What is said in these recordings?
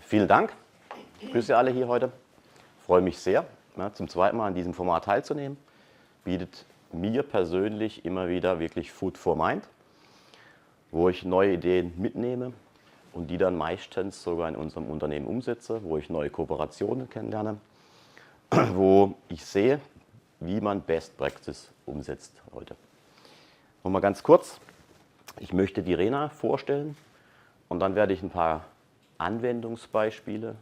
Vielen Dank. Ich grüße alle hier heute. Ich freue mich sehr, zum zweiten Mal an diesem Format teilzunehmen. Bietet mir persönlich immer wieder wirklich Food for Mind, wo ich neue Ideen mitnehme und die dann meistens sogar in unserem Unternehmen umsetze, wo ich neue Kooperationen kennenlerne, wo ich sehe, wie man Best Practice umsetzt heute. Nochmal ganz kurz, ich möchte die RENA vorstellen und dann werde ich ein paar Anwendungsbeispiele,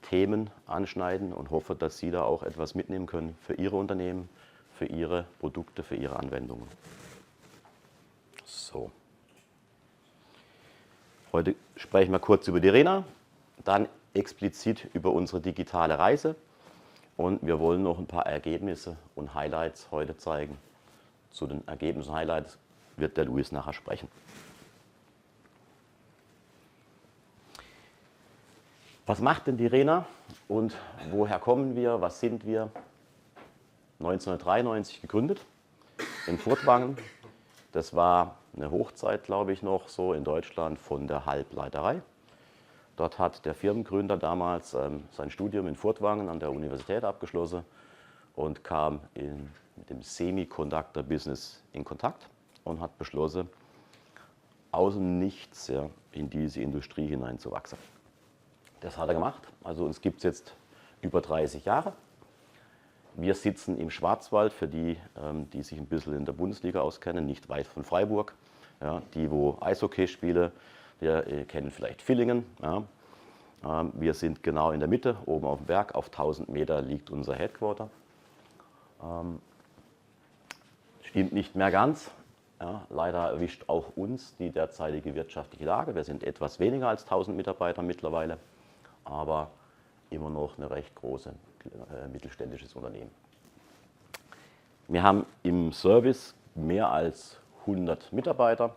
Themen anschneiden und hoffe, dass Sie da auch etwas mitnehmen können für Ihre Unternehmen, für Ihre Produkte, für Ihre Anwendungen. So. Heute sprechen wir kurz über die RENA, dann explizit über unsere digitale Reise und wir wollen noch ein paar Ergebnisse und Highlights heute zeigen. Zu den Ergebnissen und Highlights wird der Luis nachher sprechen. Was macht denn die RENA und woher kommen wir, was sind wir? 1993 gegründet in Furtwangen. Das war eine Hochzeit, glaube ich, noch so in Deutschland von der Halbleiterei. Dort hat der Firmengründer damals sein Studium in Furtwangen an der Universität abgeschlossen und kam mit dem Semiconductor-Business in Kontakt und hat beschlossen, aus dem Nichts in diese Industrie hineinzuwachsen. Das hat er gemacht. Also uns gibt es jetzt über 30 Jahre. Wir sitzen im Schwarzwald, für die, die sich ein bisschen in der Bundesliga auskennen, nicht weit von Freiburg. Ja, die, wo Eishockey spielen, die kennen vielleicht Villingen. Ja. Wir sind genau in der Mitte, oben auf dem Berg. Auf 1000 Meter liegt unser Headquarter. Stimmt nicht mehr ganz. Ja, leider erwischt auch uns die derzeitige wirtschaftliche Lage. Wir sind etwas weniger als 1000 Mitarbeiter mittlerweile, aber immer noch eine recht große mittelständisches Unternehmen. Wir haben im Service mehr als 100 Mitarbeiter,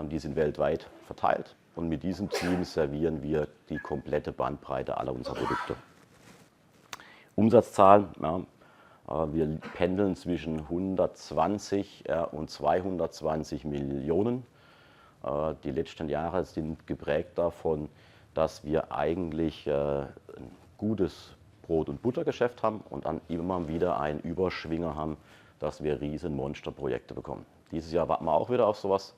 die sind weltweit verteilt und mit diesem Team servieren wir die komplette Bandbreite aller unserer Produkte. Umsatzzahlen, wir pendeln zwischen 120 und 220 Millionen. Die letzten Jahre sind geprägt davon, dass wir eigentlich ein gutes Brot- und Buttergeschäft haben und dann immer wieder einen Überschwinger haben, dass wir riesen Monsterprojekte bekommen. Dieses Jahr warten wir auch wieder auf sowas.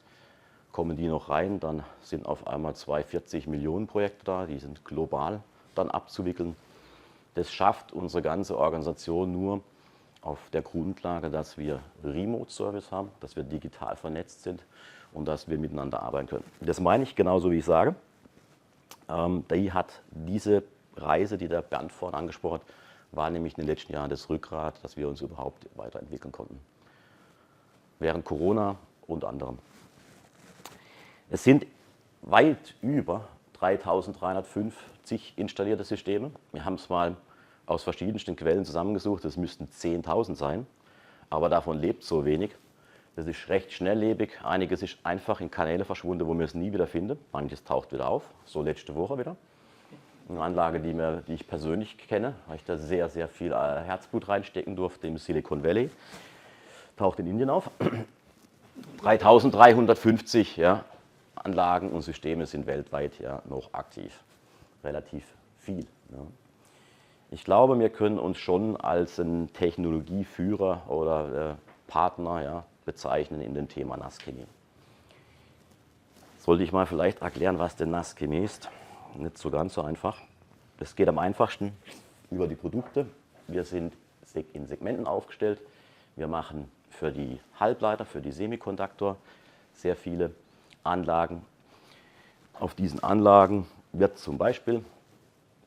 Kommen die noch rein, dann sind auf einmal 240 Millionen Projekte da, die sind global dann abzuwickeln. Das schafft unsere ganze Organisation nur auf der Grundlage, dass wir Remote-Service haben, dass wir digital vernetzt sind und dass wir miteinander arbeiten können. Das meine ich genauso, wie ich sage. Die hat diese Reise, die der Bernd vorhin angesprochen hat, war nämlich in den letzten Jahren das Rückgrat, dass wir uns überhaupt weiterentwickeln konnten. Während Corona unter anderem. Es sind weit über 3350 installierte Systeme. Wir haben es mal aus verschiedensten Quellen zusammengesucht, es müssten 10.000 sein, aber davon lebt so wenig. Das ist recht schnelllebig, einiges ist einfach in Kanäle verschwunden, wo wir es nie wieder finden, manches taucht wieder auf, so letzte Woche wieder. Eine Anlage, die ich persönlich kenne, weil ich da sehr, sehr viel Herzblut reinstecken durfte im Silicon Valley, taucht in Indien auf. 3350 Anlagen und Systeme sind weltweit noch aktiv, relativ viel. Ja. Ich glaube, wir können uns schon als ein Technologieführer oder Partner bezeichnen in dem Thema Nasschemie. Sollte ich mal vielleicht erklären, was denn Nasschemie ist? Nicht so ganz so einfach. Es geht am einfachsten über die Produkte. Wir sind in Segmenten aufgestellt. Wir machen für die Halbleiter, für die Semiconductor sehr viele Anlagen. Auf diesen Anlagen wird zum Beispiel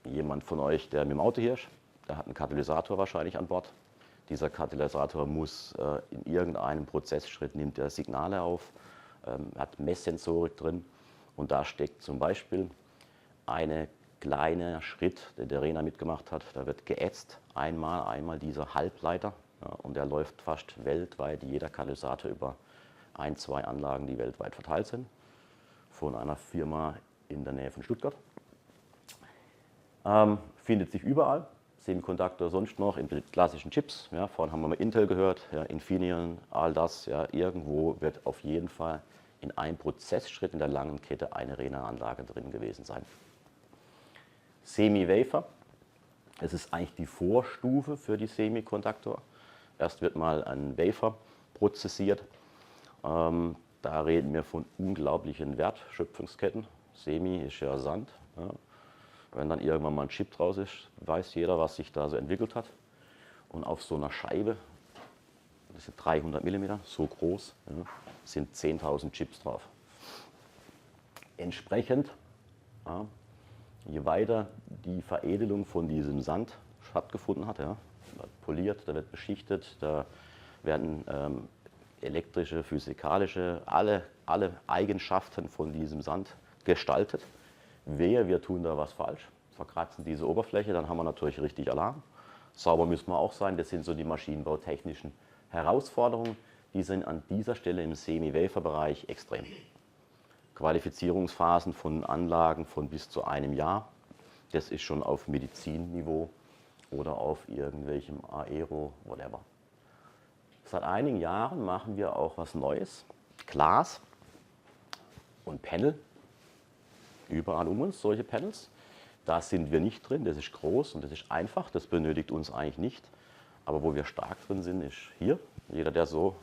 jemand von euch, der mit dem Auto hier ist, der hat einen Katalysator wahrscheinlich an Bord. Dieser Katalysator muss in irgendeinem Prozessschritt nimmt er Signale auf, hat Messsensorik drin und da steckt zum Beispiel ein kleiner Schritt, den der RENA mitgemacht hat. Da wird geätzt, einmal dieser Halbleiter und der läuft fast weltweit, jeder Katalysator über 1, 2 Anlagen, die weltweit verteilt sind, von einer Firma in der Nähe von Stuttgart. Findet sich überall, Semiconductor sonst noch, in klassischen Chips. Ja, vorhin haben wir mal Intel gehört, Infineon, all das. Ja, irgendwo wird auf jeden Fall in einem Prozessschritt in der langen Kette eine RENA-Anlage drin gewesen sein. Semi-Wafer. Es ist eigentlich die Vorstufe für die Semikontaktor. Erst wird mal ein Wafer prozessiert. Da reden wir von unglaublichen Wertschöpfungsketten. Semi ist ja Sand. Ja. Wenn dann irgendwann mal ein Chip draus ist, weiß jeder, was sich da so entwickelt hat. Und auf so einer Scheibe, das sind 300 mm, so groß, ja, sind 10.000 Chips drauf. Entsprechend, ja, je weiter die Veredelung von diesem Sand stattgefunden hat, ja, da wird poliert, da wird beschichtet, da werden elektrische, physikalische, alle Eigenschaften von diesem Sand gestaltet. Wehe, wir tun da was falsch, verkratzen diese Oberfläche, dann haben wir natürlich richtig Alarm. Sauber müssen wir auch sein, das sind so die maschinenbautechnischen Herausforderungen, die sind an dieser Stelle im Semi-Wafer-Bereich extrem. Qualifizierungsphasen von Anlagen von bis zu einem Jahr, das ist schon auf Medizinniveau oder auf irgendwelchem Aero, whatever. Seit einigen Jahren machen wir auch was Neues, Glas und Panel, überall um uns solche Panels. Da sind wir nicht drin, das ist groß und das ist einfach, das benötigt uns eigentlich nicht. Aber wo wir stark drin sind, ist hier. Jeder, der so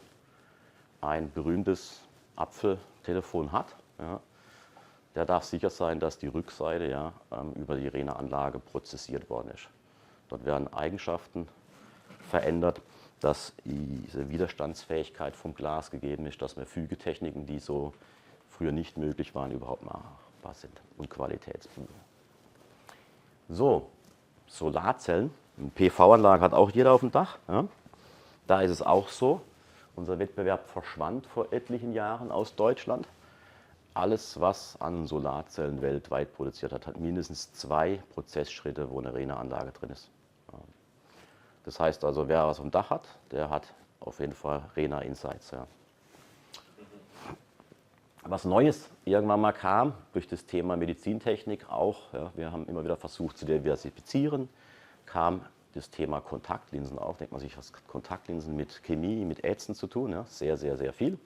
ein berühmtes Apfeltelefon hat, ja, der darf sicher sein, dass die Rückseite ja, über die RENA-Anlage prozessiert worden ist. Dort werden Eigenschaften verändert, dass diese Widerstandsfähigkeit vom Glas gegeben ist, dass wir Fügetechniken, die so früher nicht möglich waren, überhaupt machbar sind und Qualitätsprüfung. So, Solarzellen, eine PV-Anlage hat auch jeder auf dem Dach. Ja. Da ist es auch so, unser Wettbewerb verschwand vor etlichen Jahren aus Deutschland. Alles, was an Solarzellen weltweit produziert hat, hat mindestens 2 Prozessschritte, wo eine RENA-Anlage drin ist. Ja. Das heißt also, wer was auf dem Dach hat, der hat auf jeden Fall RENA-Insights. Ja. Was Neues irgendwann mal kam, durch das Thema Medizintechnik auch, ja, wir haben immer wieder versucht zu diversifizieren, kam das Thema Kontaktlinsen auf. Denkt man sich, was hat Kontaktlinsen mit Chemie, mit Ätzen zu tun? Ja, sehr, sehr, sehr viel.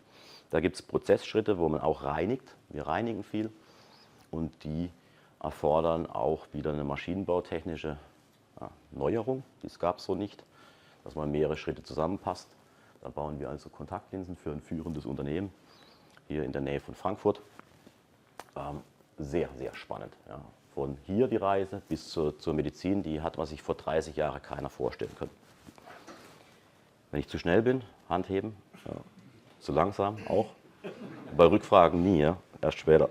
Da gibt es Prozessschritte, wo man auch reinigt. Wir reinigen viel und die erfordern auch wieder eine maschinenbautechnische Neuerung. Das gab es so nicht, dass man mehrere Schritte zusammenpasst. Da bauen wir also Kontaktlinsen für ein führendes Unternehmen hier in der Nähe von Frankfurt. Sehr, sehr spannend. Ja. Von hier die Reise bis zur Medizin, die hat man sich vor 30 Jahren keiner vorstellen können. Wenn ich zu schnell bin, Hand heben, ja. Zu langsam auch. Bei Rückfragen nie, ja. Erst später.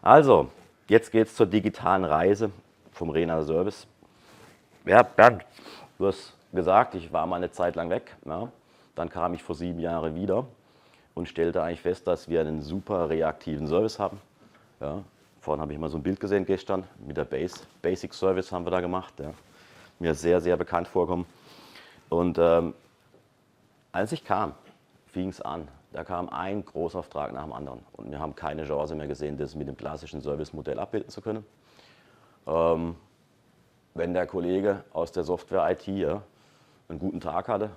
Also, jetzt geht es zur digitalen Reise vom RENA Service. Ja, Bernd, du hast gesagt, ich war mal eine Zeit lang weg. Ja. Dann kam ich vor 7 Jahren wieder und stellte eigentlich fest, dass wir einen super reaktiven Service haben. Ja. Vorhin habe ich mal so ein Bild gesehen gestern mit der Basic Service haben wir da gemacht. Ja. Mir sehr, sehr bekannt vorkommen. Und als ich kam, fing es an. Da kam ein Großauftrag nach dem anderen. Und wir haben keine Chance mehr gesehen, das mit dem klassischen Servicemodell abbilden zu können. Wenn der Kollege aus der Software-IT ja, einen guten Tag hatte,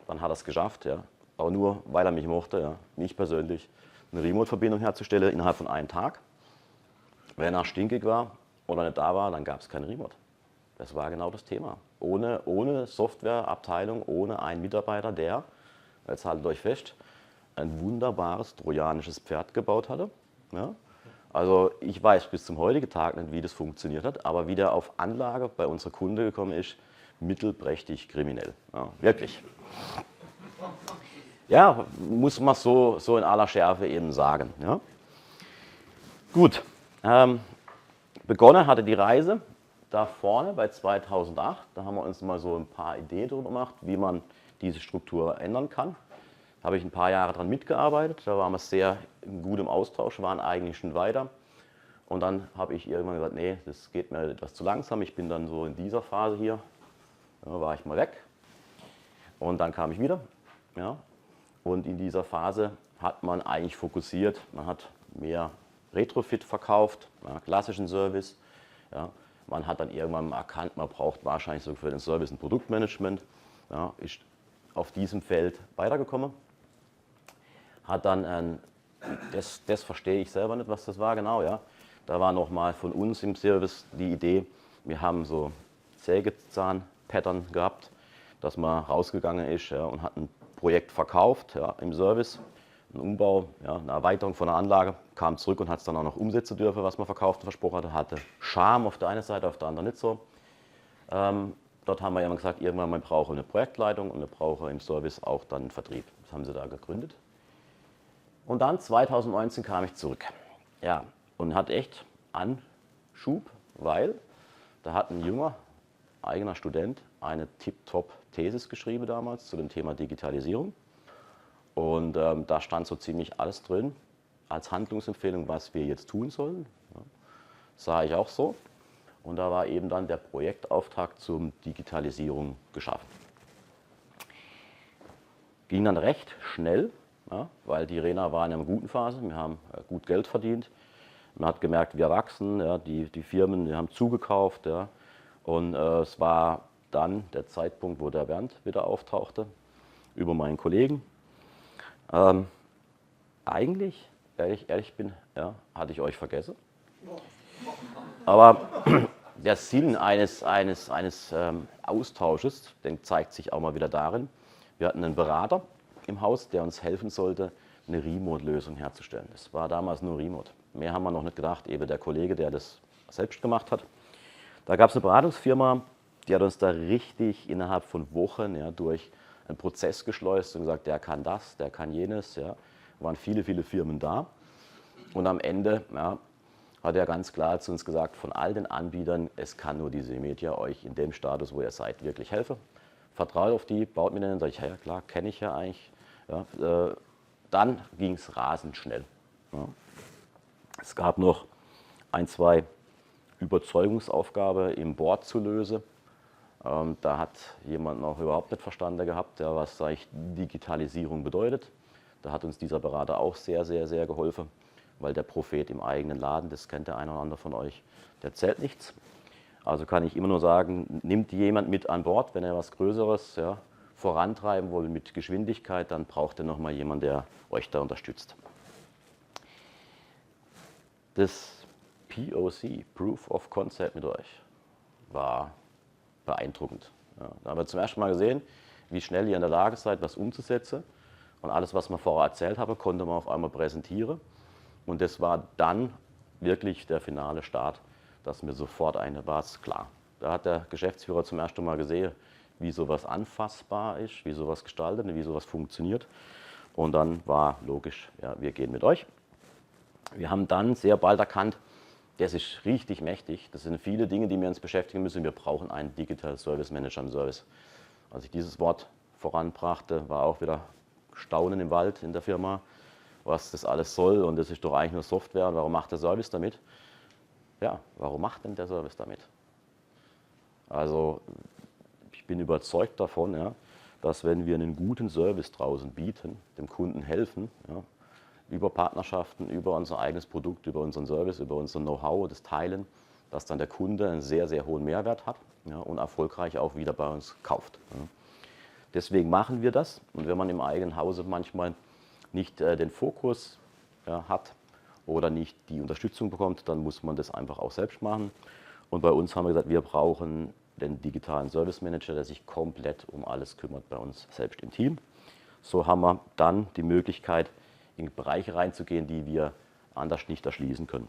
dann hat er es geschafft. Ja. Aber nur, weil er mich mochte, ja, mich persönlich, eine Remote-Verbindung herzustellen innerhalb von einem Tag. Wenn er stinkig war oder nicht da war, dann gab es kein Remote. Das war genau das Thema. Ohne Softwareabteilung, ohne einen Mitarbeiter, der, jetzt haltet euch fest, ein wunderbares trojanisches Pferd gebaut hatte. Ja? Also ich weiß bis zum heutigen Tag nicht, wie das funktioniert hat, aber wie der auf Anlage bei unserer Kunde gekommen ist, mittelprächtig kriminell. Ja, wirklich. Ja, muss man so in aller Schärfe eben sagen. Ja? Gut, begonnen hatte die Reise da vorne bei 2008. Da haben wir uns mal so ein paar Ideen drüber gemacht, wie man diese Struktur ändern kann. Da habe ich ein paar Jahre daran mitgearbeitet. Da waren wir sehr gut im Austausch, waren eigentlich schon weiter. Und dann habe ich irgendwann gesagt, nee, das geht mir etwas zu langsam. Ich bin dann so in dieser Phase hier, da war ich mal weg. Und dann kam ich wieder. Ja. Und in dieser Phase hat man eigentlich fokussiert. Man hat mehr Retrofit verkauft, ja, klassischen Service. Ja. Man hat dann irgendwann erkannt, man braucht wahrscheinlich so für den Service ein Produktmanagement. Ja, ist auf diesem Feld weitergekommen. Hat dann, das verstehe ich selber nicht, was das war genau. Ja. Da war nochmal von uns im Service die Idee, wir haben so Sägezahn-Pattern gehabt, dass man rausgegangen ist, ja, und hat ein Projekt verkauft, ja, im Service, einen Umbau, ja, eine Erweiterung von einer Anlage, kam zurück und hat es dann auch noch umsetzen dürfen, was man verkauft und versprochen hatte. Hatte Charme auf der einen Seite, auf der anderen nicht so. Dort haben wir immer gesagt, irgendwann mal brauchen wir eine Projektleitung und wir brauchen im Service auch dann einen Vertrieb. Das haben sie da gegründet. Und dann 2019 kam ich zurück. Ja, und hat echt Anschub, weil da hat ein junger, eigener Student eine Tip-Top-Thesis geschrieben damals zu dem Thema Digitalisierung. Und da stand so ziemlich alles drin als Handlungsempfehlung, was wir jetzt tun sollen. Ja, sah ich auch so. Und da war eben dann der Projektauftrag zur Digitalisierung geschaffen. Ging dann recht schnell, ja, weil die Rena war in einer guten Phase. Wir haben gut Geld verdient. Man hat gemerkt, wir wachsen, ja, die Firmen, wir haben zugekauft. Ja, und es war dann der Zeitpunkt, wo der Bernd wieder auftauchte, über meinen Kollegen. Eigentlich, ehrlich bin, ja, hatte ich euch vergessen. Aber der Sinn eines Austausches, den zeigt sich auch mal wieder darin, wir hatten einen Berater im Haus, der uns helfen sollte, eine Remote-Lösung herzustellen. Das war damals nur Remote. Mehr haben wir noch nicht gedacht, eben der Kollege, der das selbst gemacht hat. Da gab es eine Beratungsfirma, die hat uns da richtig innerhalb von Wochen, ja, durch einen Prozess geschleust und gesagt, der kann das, der kann jenes. Ja. Waren viele, viele Firmen da. Und am Ende, ja, hat er ganz klar zu uns gesagt, von all den Anbietern, es kann nur die Semedia euch in dem Status, wo ihr seid, wirklich helfen. Vertraut auf die, baut mit denen, sage ich, ja klar, kenne ich ja eigentlich. Ja, dann ging es rasend schnell. Ja. Es gab noch ein, zwei Überzeugungsaufgaben im Board zu lösen. Da hat jemand noch überhaupt nicht verstanden gehabt, ja, was eigentlich Digitalisierung bedeutet. Da hat uns dieser Berater auch sehr, sehr, sehr geholfen, weil der Prophet im eigenen Laden, das kennt der eine oder andere von euch, der zählt nichts. Also kann ich immer nur sagen, nimmt jemand mit an Bord, wenn er was Größeres, ja, vorantreiben will mit Geschwindigkeit, dann braucht er nochmal jemanden, der euch da unterstützt. Das POC, Proof of Concept mit euch, war beeindruckend. Ja, da haben wir zum ersten Mal gesehen, wie schnell ihr in der Lage seid, was umzusetzen. Und alles, was man vorher erzählt habe, konnte man auf einmal präsentieren. Und das war dann wirklich der finale Start, dass mir sofort war es klar. Da hat der Geschäftsführer zum ersten Mal gesehen, wie sowas anfassbar ist, wie sowas gestaltet, wie sowas funktioniert. Und dann war logisch, ja, wir gehen mit euch. Wir haben dann sehr bald erkannt, das ist richtig mächtig. Das sind viele Dinge, die wir uns beschäftigen müssen. Wir brauchen einen Digital Service Manager im Service. Als ich dieses Wort voranbrachte, war auch wieder Staunen im Wald in der Firma, was das alles soll. Und das ist doch eigentlich nur Software. Und warum macht der Service damit? Ja, warum macht denn der Service damit? Also ich bin überzeugt davon, ja, dass wenn wir einen guten Service draußen bieten, dem Kunden helfen, ja, über Partnerschaften, über unser eigenes Produkt, über unseren Service, über unser Know-how, das Teilen, dass dann der Kunde einen sehr, sehr hohen Mehrwert hat, ja, und erfolgreich auch wieder bei uns kauft. Ja. Deswegen machen wir das. Und wenn man im eigenen Hause manchmal nicht den Fokus, ja, hat oder nicht die Unterstützung bekommt, dann muss man das einfach auch selbst machen. Und bei uns haben wir gesagt, wir brauchen den digitalen Service Manager, der sich komplett um alles kümmert bei uns selbst im Team. So haben wir dann die Möglichkeit, in Bereiche reinzugehen, die wir anders nicht erschließen können.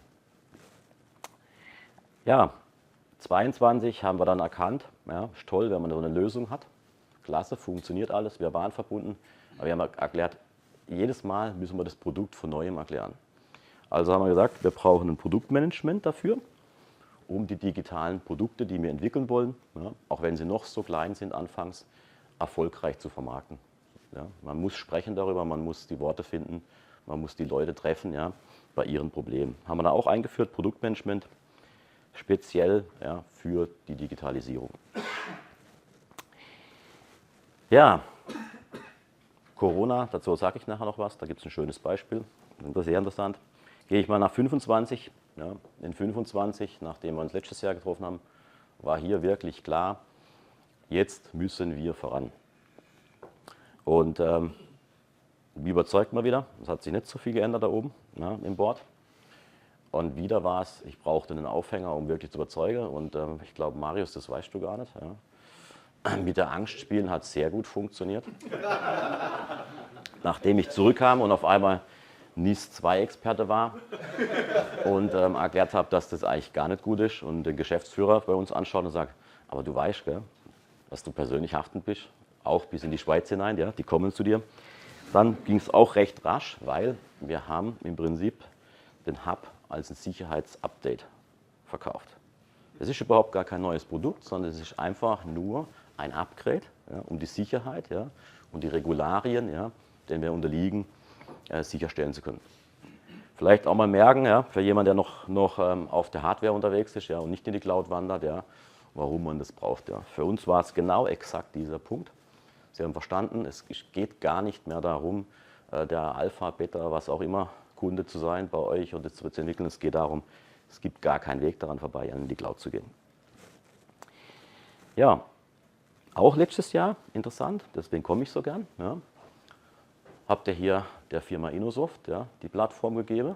Ja, 22 haben wir dann erkannt, ja, ist toll, wenn man so eine Lösung hat. Klasse, funktioniert alles, wir waren verbunden, aber wir haben erklärt, jedes Mal müssen wir das Produkt von Neuem erklären. Also haben wir gesagt, wir brauchen ein Produktmanagement dafür, um die digitalen Produkte, die wir entwickeln wollen, ja, auch wenn sie noch so klein sind anfangs, erfolgreich zu vermarkten. Ja, man muss sprechen darüber, man muss die Worte finden, man muss die Leute treffen, ja, bei ihren Problemen. Haben wir da auch eingeführt, Produktmanagement, speziell, ja, für die Digitalisierung. Ja, Corona, dazu sage ich nachher noch was, da gibt es ein schönes Beispiel, das ist sehr interessant. Gehe ich mal nach 25, ja, in 25, nachdem wir uns letztes Jahr getroffen haben, war hier wirklich klar, jetzt müssen wir voran. Und wie überzeugt man wieder? Es hat sich nicht so viel geändert da oben, ja, im Board. Und wieder war es, ich brauchte einen Aufhänger, um wirklich zu überzeugen. Und ich glaube, Marius, das weißt du gar nicht. Ja. Mit der Angst spielen hat sehr gut funktioniert. Nachdem ich zurückkam und auf einmal NIS-2-Experte war und erklärt habe, dass das eigentlich gar nicht gut ist und den Geschäftsführer bei uns anschaut und sagt, aber du weißt, gell, dass du persönlich haftend bist, auch bis in die Schweiz hinein, ja, die kommen zu dir. Dann ging es auch recht rasch, weil wir haben im Prinzip den Hub als ein Sicherheitsupdate verkauft. Es ist überhaupt gar kein neues Produkt, sondern es ist einfach nur ein Upgrade, ja, um die Sicherheit, ja, und die Regularien, ja, denen wir unterliegen, sicherstellen zu können. Vielleicht auch mal merken, ja, für jemanden, der noch auf der Hardware unterwegs ist, ja, und nicht in die Cloud wandert, ja, warum man das braucht. Ja. Für uns war es genau exakt dieser Punkt. Sie haben verstanden, es geht gar nicht mehr darum, der Alpha, Beta, was auch immer, Kunde zu sein bei euch und das zu entwickeln. Es geht darum, es gibt gar keinen Weg daran vorbei, in die Cloud zu gehen. Ja, auch letztes Jahr, interessant, deswegen komme ich so gern. Ja. Habt ihr hier der Firma Innosoft, ja, die Plattform gegeben,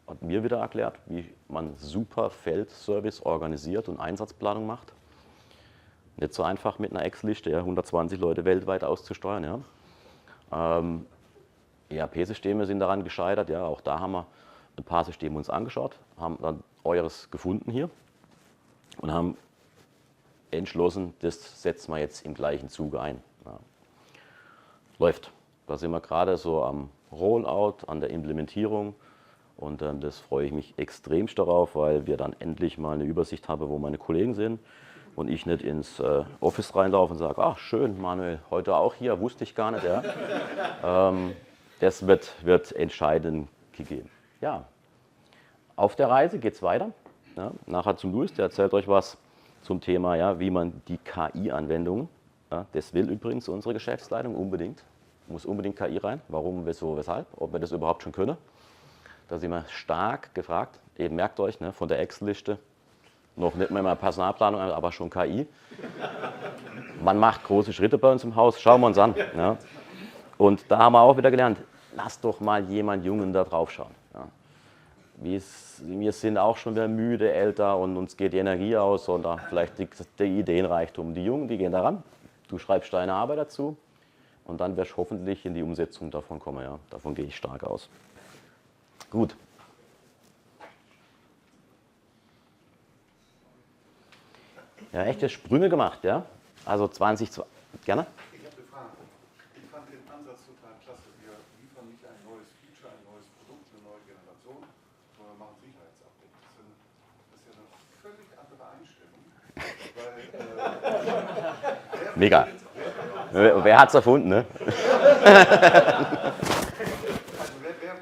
hat mir wieder erklärt, wie man super Feldservice organisiert und Einsatzplanung macht. Nicht so einfach mit einer Excel-Liste, ja, 120 Leute weltweit auszusteuern. Ja. ERP-Systeme sind daran gescheitert, ja, auch da haben wir ein paar Systeme uns angeschaut, haben dann eures gefunden hier und haben entschlossen, das setzen wir jetzt im gleichen Zuge ein. Ja. Läuft. Da sind wir gerade so am Rollout, an der Implementierung und das freue ich mich extremst darauf, weil wir dann endlich mal eine Übersicht haben, wo meine Kollegen sind und ich nicht ins Office reinlaufe und sage, ach schön, Manuel, heute auch hier, wusste ich gar nicht. Ja. Das wird entscheidend gegeben. Ja. Auf der Reise geht es weiter. Ja. Nachher zum Luis, der erzählt euch was zum Thema, ja, wie man die KI-Anwendungen, ja, das will übrigens unsere Geschäftsleitung unbedingt. Muss unbedingt KI rein. Warum, wieso, weshalb? Ob wir das überhaupt schon können. Da sind wir stark gefragt. Eben merkt euch, ne, von der Excel-Liste noch nicht mehr Personalplanung, aber schon KI. Man macht große Schritte bei uns im Haus. Schauen wir uns an. Ja. Und da haben wir auch wieder gelernt, lasst doch mal jemand Jungen da drauf schauen. Ja. Wir sind auch schon wieder müde, älter und uns geht die Energie aus und vielleicht der Ideenreichtum. Die Jungen, die gehen daran. Du schreibst deine Arbeit dazu. Und dann wirst du hoffentlich in die Umsetzung davon kommen. Ja. Davon gehe ich stark aus. Gut. Ja, echte Sprünge gemacht, ja. Also 2020. Gerne? Ich habe eine Frage. Ich fand den Ansatz total klasse. Wir liefern nicht ein neues Feature, ein neues Produkt, eine neue Generation, sondern machen Sicherheitsupdates. Das ist ja eine völlig andere Einstellung. Weil, Mega. Wer hat es erfunden, ne? Also wer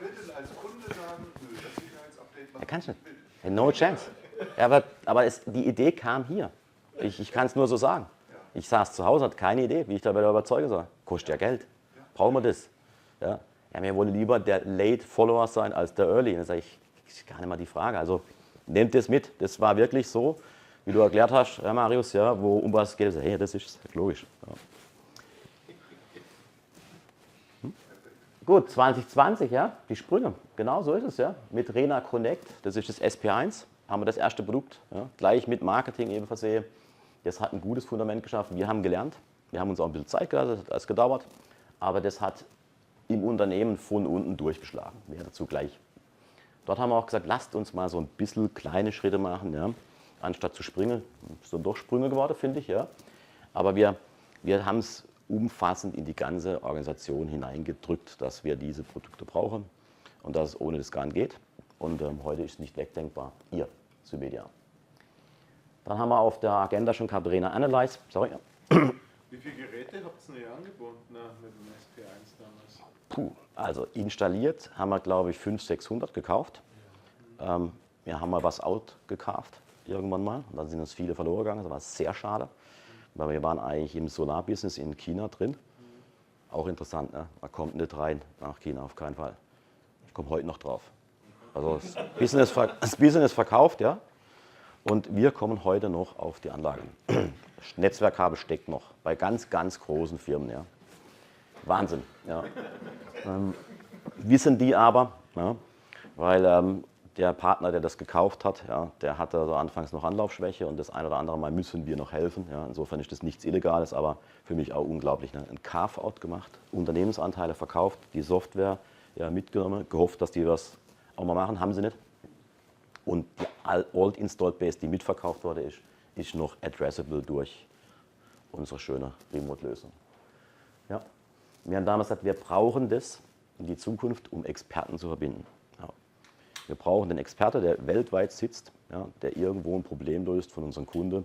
will denn als Kunde sagen, nö, das Sicherheitsupdate macht Kannst du nicht nicht. No chance. Ja, aber die Idee kam hier. Ich kann es nur so sagen. Ich saß zu Hause, hatte keine Idee, wie ich da wieder überzeugen soll. Kostet ja Geld. Brauchen wir das? Ja, wir wollen lieber der Late Follower sein als der Early. Und dann sage ich, ist gar nicht mal die Frage. Also nehmt das mit. Das war wirklich so, wie du erklärt hast, ja, Marius, ja, wo um was geht. Hey, das ist logisch. Ja. Gut, 2020, ja, die Sprünge, genau so ist es, ja. Mit Rena Connect, das ist das SP1, haben wir das erste Produkt, ja, gleich mit Marketing eben versehen. Das hat ein gutes Fundament geschaffen, wir haben gelernt, wir haben uns auch ein bisschen Zeit gelassen, das hat alles gedauert, aber das hat im Unternehmen von unten durchgeschlagen, mehr dazu gleich. Dort haben wir auch gesagt, lasst uns mal so ein bisschen kleine Schritte machen, ja, anstatt zu springen, sind doch Sprünge geworden, finde ich, ja. Aber wir haben es umfassend in die ganze Organisation hineingedrückt, dass wir diese Produkte brauchen und dass es ohne das gar nicht geht. Und heute ist es nicht wegdenkbar. Ihr, Symedia. Dann haben wir auf der Agenda schon gehabt, Rena Analyze. Sorry. Wie viele Geräte habt ihr denn angeboten mit dem SP1 damals? Puh, also installiert haben wir, glaube ich, 500, 600 gekauft. Wir haben mal was out gekauft, irgendwann mal. Und dann sind uns viele verloren gegangen. Das war sehr schade. Weil wir waren eigentlich im Solarbusiness in China drin. Auch interessant, ne? Man kommt nicht rein nach China, auf keinen Fall. Ich komme heute noch drauf. Also das Business verkauft, ja. Und wir kommen heute noch auf die Anlagen. Netzwerkkabel steckt noch bei ganz, ganz großen Firmen, ja. Wahnsinn, ja. Wissen die aber, ja, weil der Partner, der das gekauft hat, ja, der hatte also anfangs noch Anlaufschwäche und das ein oder andere Mal müssen wir noch helfen. Ja. Insofern ist das nichts Illegales, aber für mich auch unglaublich. Ne? Ein Carve-out gemacht, Unternehmensanteile verkauft, die Software ja, mitgenommen, gehofft, dass die das auch mal machen, haben sie nicht. Und die Old Installed Base, die mitverkauft wurde, ist noch addressable durch unsere schöne Remote-Lösung. Ja. Wir haben damals gesagt, wir brauchen das in die Zukunft, um Experten zu verbinden. Ja. Wir brauchen den Experte, der weltweit sitzt, ja, der irgendwo ein Problem löst von unserem Kunde,